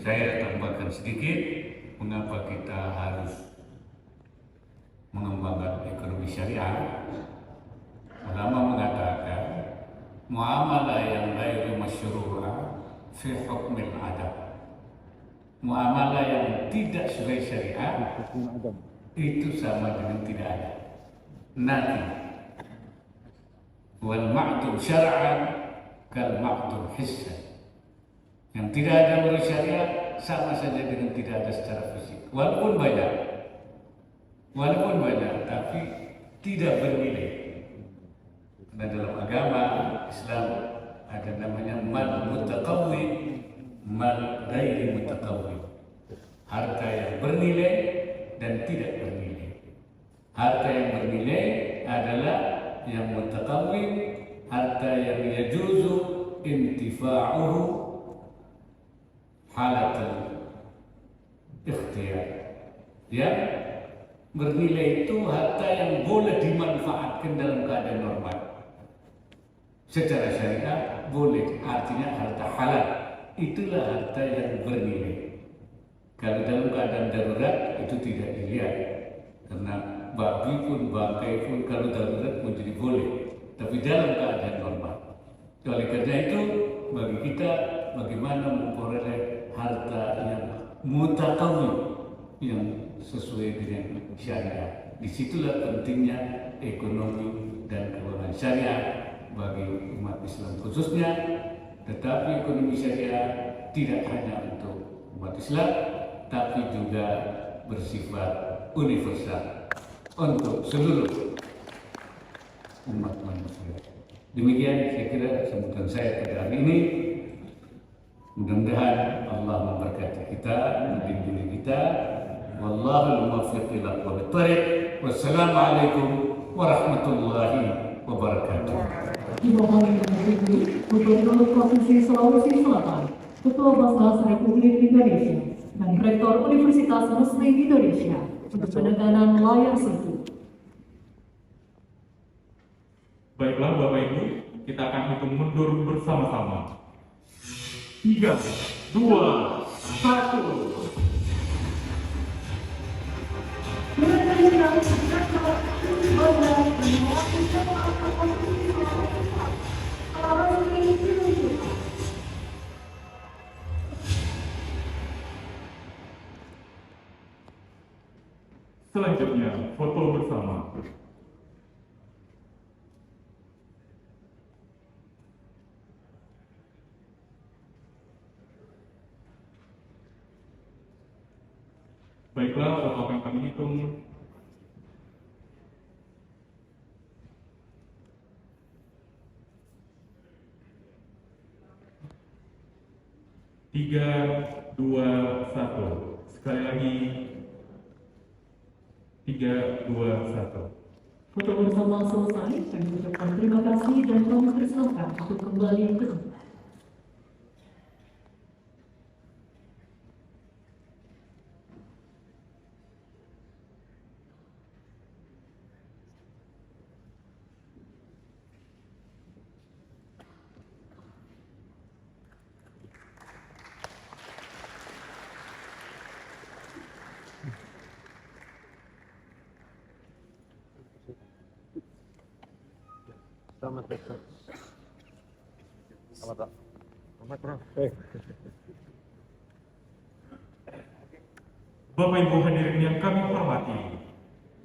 Saya tambahkan sedikit mengapa kita harus mengembangkan ekonomi syariah. Ulama mengatakan muamalah yang ghairu masyru'ah fi hukmil adab. Muamalah yang tidak sesuai syariat itu sama dengan tidak ada. Nanti wal ma'dum syar'an kal ma'dum hissan. Yang tidak ada menurut syariat sama saja dengan tidak ada secara fisik. Walaupun banyak, tapi tidak bernilai. Karena dalam agama Islam ada namanya mal mutaqawwi, mal ghairi mutaqawwi. Harta yang bernilai dan tidak bernilai. Harta yang bernilai adalah yang mutaqawwi, harta yang yajuzu intifa'uhu halatul ikhtiyar. Yang bernilai itu harta yang boleh dimanfaatkan dalam keadaan normal. Secara syariah boleh, artinya harta halal. Itulah harta yang bernilai. Kalau dalam keadaan darurat itu tidak dilihat, karena babi pun, bangkai pun kalau darurat menjadi boleh. Tapi dalam keadaan normal. Oleh karena itu, bagi kita bagaimana memperoleh harta yang mutaqawwi, yang sesuai dengan syariah. Disitulah pentingnya ekonomi dan keuangan syariah bagi umat Islam khususnya. Tetapi ekonomi syariah tidak hanya untuk umat Islam, tapi juga bersifat universal untuk seluruh umat manusia. Demikian saya kira sambutan saya pada hari ini. Mudah-mudahan Allah memberkati kita, membimbing kita. Wallahul muwaffiq ila aqwamit thoriq. Wassalamualaikum warahmatullahi wabarakatuh. Dimohon berdiri Gubernur Provinsi Sulawesi Selatan, Ketua Basnas Republik Indonesia, dan Rektor Universitas Muslim Indonesia untuk penekanan layar sentuh. Baiklah Bapak Ibu, kita akan hitung mundur bersama-sama. 3, 2, 1. Selanjutnya, foto bersama. Baiklah, foto akan kami hitung. 3, 2, 1. Sekali lagi. 3, 2, 1. Foto bersama selesai, kami ucapkan terima kasih dan kami persilakan untuk kembali ke tempat. Bapak Ibu hadirin yang kami hormati,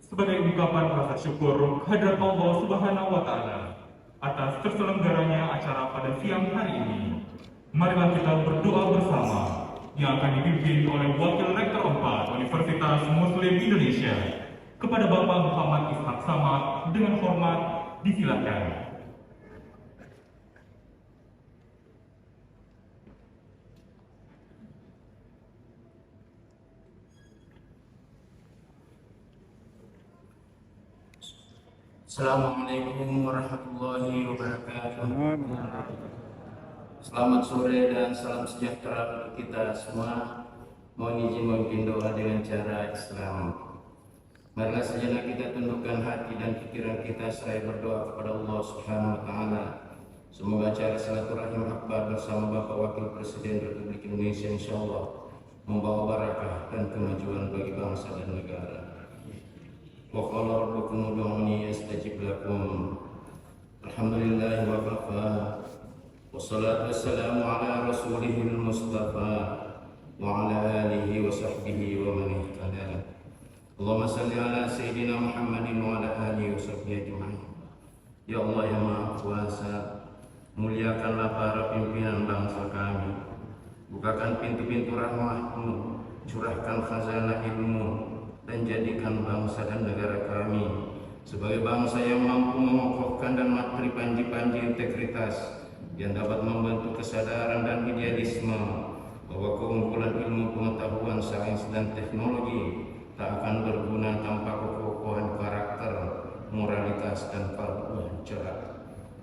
sebagai ungkapan rasa syukur kehadirat Allah Subhanahu wa Ta'ala atas terselenggaranya acara pada siang hari ini, marilah kita berdoa bersama yang akan dipimpin oleh Wakil Rektor 4 Universitas Muslim Indonesia kepada Bapak Muhammad Ishak Samad. Dengan hormat disilakan. Assalamualaikum warahmatullahi wabarakatuh. Selamat sore dan salam sejahtera untuk kita semua. Mohon izin memimpin doa dengan cara Islam. Marilah sejenak kita tundukkan hati dan pikiran kita seraya berdoa kepada Allah Subhanahu wa Ta'ala. Semoga acara silaturahim akbar bersama Bapak Wakil Presiden Republik Indonesia insyaallah membawa barakah dan kemajuan bagi bangsa dan negara. Wa qala rabbukum ud'uni astajib lakum. Alhamdulillah wa kafa. Wassalatu wassalamu ala rasulihil mustafa wa ala alihi wa sahbihi wa man ihtada. Allahumma salli ala sayyidina Muhammadin wa ala alihi wa sahbihi ajma'in. Ya Allah yang Maha Kuasa, muliakanlah para pimpinan bangsa kami. Bukakan pintu-pintu rahmat-Mu, curahkan khazanah ilmu, dan jadikan bangsa dan negara kami sebagai dan integritas yang dapat membentuk kesadaran dan idealisme bahwa keunggulan ilmu pengetahuan, sains dan teknologi tak akan berguna tanpa kekokohan karakter, moralitas dan qalbu yang cerah.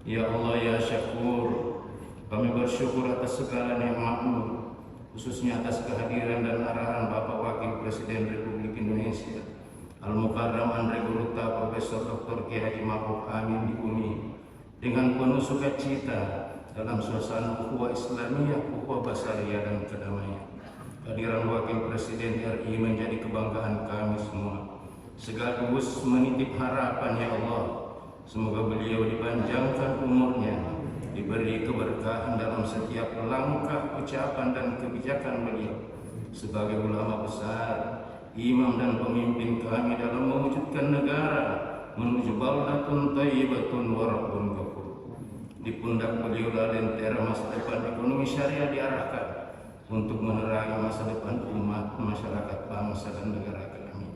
Ya Allah ya Syakur, kami bersyukur atas segala nikmat-Mu, khususnya atas kehadiran dan arahan Bapak Wakil Presiden Republik Indonesia Al-Mukarram Andre Guruta Profesor Dr. Kiai Haji Ma'ruf Amin di Uni dengan penuh sukacita dalam suasana ukhuwah Islamiyah, ukhuwah Basariyah dan kedamaian. Kehadiran Wakil Presiden RI menjadi kebanggaan kami semua. Sekaligus menitip harapan ya Allah, semoga beliau dipanjangkan umurnya, diberi keberkahan dalam setiap langkah, ucapan dan kebijakan beliau sebagai ulama besar, imam dan pemimpin kami dalam mewujudkan negara menuju baldatun thayyibatun wa rabbun ghafur. Di pundak beliau lentera masa depan ekonomi syariah diarahkan untuk menerangi masa depan umat, masyarakat, bangsa dan negara kami.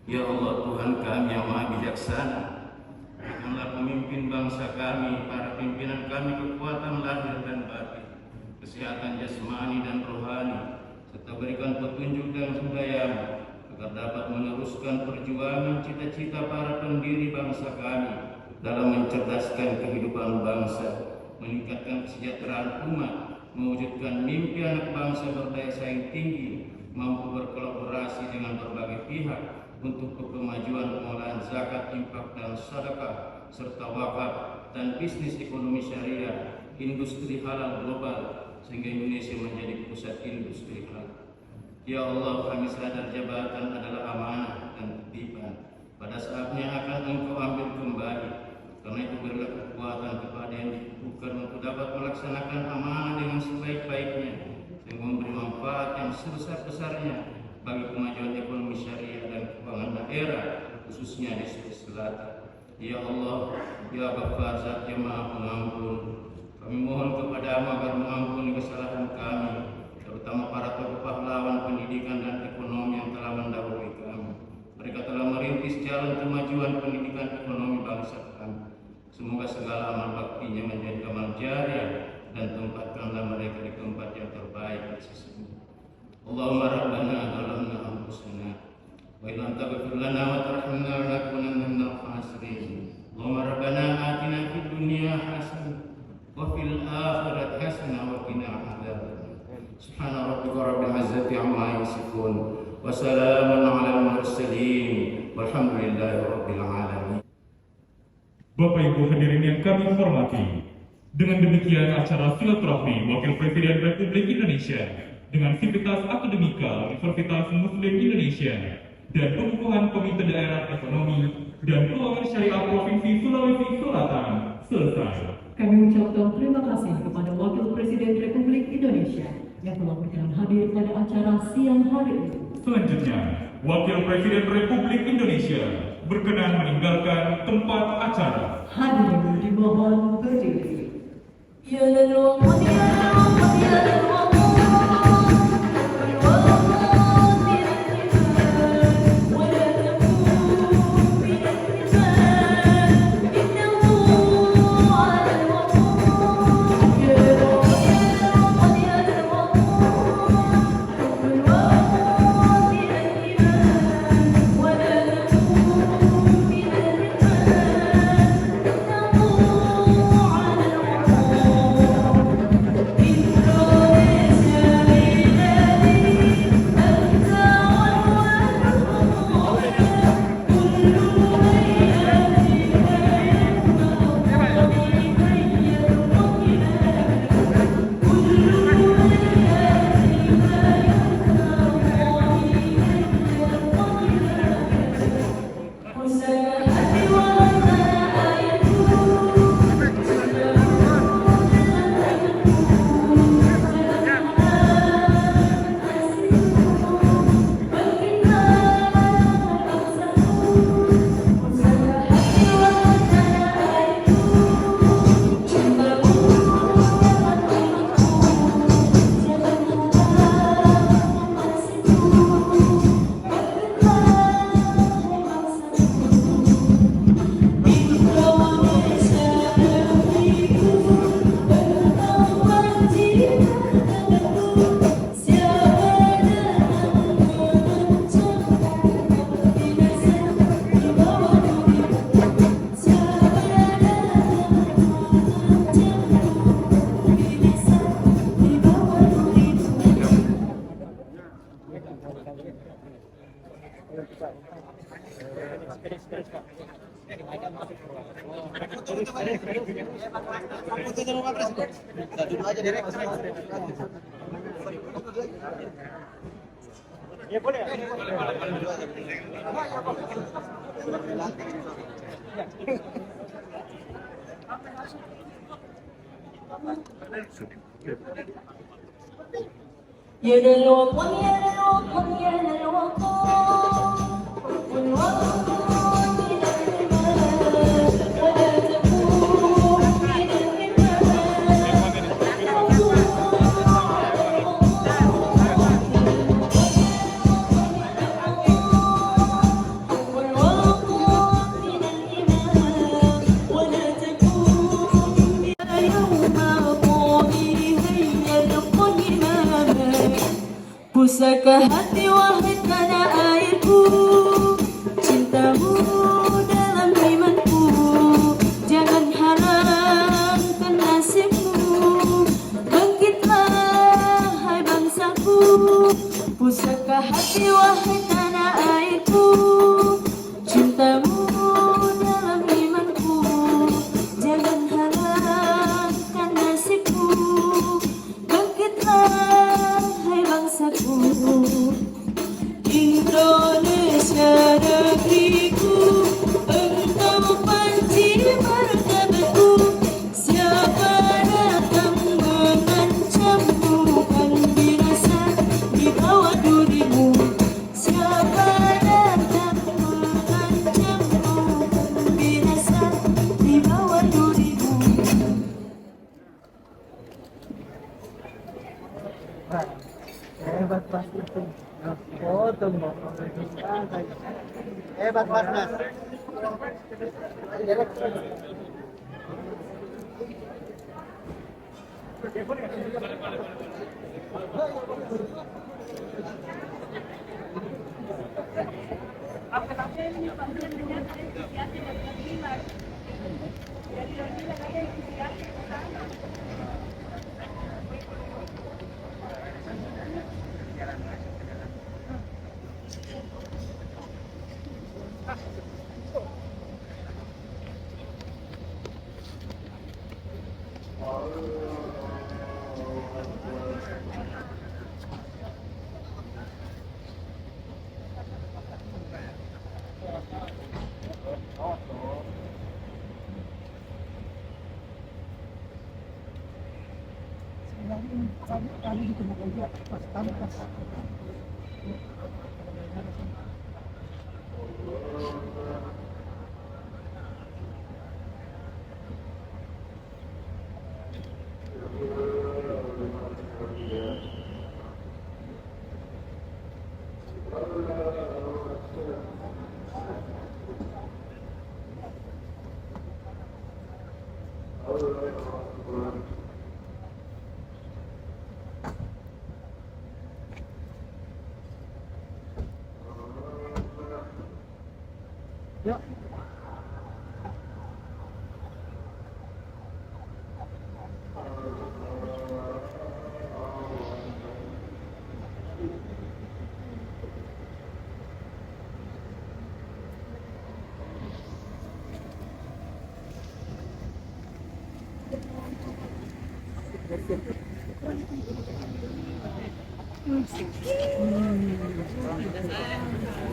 Ya Allah Tuhan kami yang Maha Bijaksana, berikanlah pemimpin bangsa kami, para pimpinan kami kekuatan lahir dan batin, kesehatan jasmani dan rohani, serta berikan petunjuk dan hidayah agar dapat meneruskan perjuangan cita-cita para pendiri bangsa kami dalam mencerdaskan kehidupan bangsa, meningkatkan kesejahteraan umat, mewujudkan mimpi anak bangsa berdaya saing tinggi, mampu berkolaborasi dengan berbagai pihak untuk kemajuan pengelolaan zakat, infak dan sedekah, serta wakaf dan bisnis ekonomi syariah, industri halal global, sehingga Indonesia menjadi pusat industri halal. Ya Allah, kami sadar jabatan adalah amanah dan titipan, pada saatnya akan Engkau ambil kembali. Karena itu berilah kekuatan kepada yang dibutuhkan untuk dapat melaksanakan amanah dengan sebaik-baiknya, sehingga memberi manfaat yang sebesar-besarnya bagi kemajuan ekonomi syariah dan keuangan daerah, khususnya di Sulawesi Selatan. Ya Allah, ya Ghaffar, Zat yang Maha Pengampun, kami mohon kepada-Mu agar mengampuni kesalahan kami, terutama para tokoh pahlawan pendidikan dan ekonomi yang telah mendahului kami. Mereka telah merintis jalan kemajuan pendidikan ekonomi bangsa kami. Semoga segala amal baktinya menjadi amal jariah dan tempatkanlah mereka di tempat yang terbaik di sisimu. Allahumma rabbana zalamna anfusana wa illam taghfir lana wa tarhamna lanakunanna minal khasirin. Allahumma rabbana atina fid dunya hasanah wa fil akhirati hasanah wa qina adzabannar. Subhana rabbika rabbil izzati amma yasifun wa salamun alal mursalin walhamdulillahi rabbil alamin. Bapak Ibu hadirin yang kami hormati, dengan demikian acara silaturahmi Wakil Presiden Republik Indonesia dengan Sivitas Akademika Universitas Muslim Indonesia dan Pengukuhan Komite Daerah Ekonomi dan Keuangan Syariah Provinsi Sulawesi Selatan selesai. Kami ucapkan terima kasih kepada Wakil Presiden Republik Indonesia yang telah berkenan hadir pada acara siang hari ini. Selanjutnya, Wakil Presiden Republik Indonesia berkenan meninggalkan tempat acara. Hadirin dimohon berdiri. Ya Allah, ya Allah, ya Allah. Thank you. يا للوطن يا للوطن يا للوطن والوطن من الرمال ولا تكون من pusaka hati wahai tanah airku, cintamu dalam imanku, jangan halangkan nasibmu, bangkitlah hai bangsaku, pusaka hati wahai tanah airku, cintamu dalam imanku, jangan halangkan nasibku, bangkitlah hai bangsaku. Indonesia negeriku, engkau panci martabatku, siapa datang mengancammu kan binasa di bawah durimu, siapa datang mengancammu kan binasa di bawah durimu. Hebat Mas itu. Foto mo. Hebat Mas.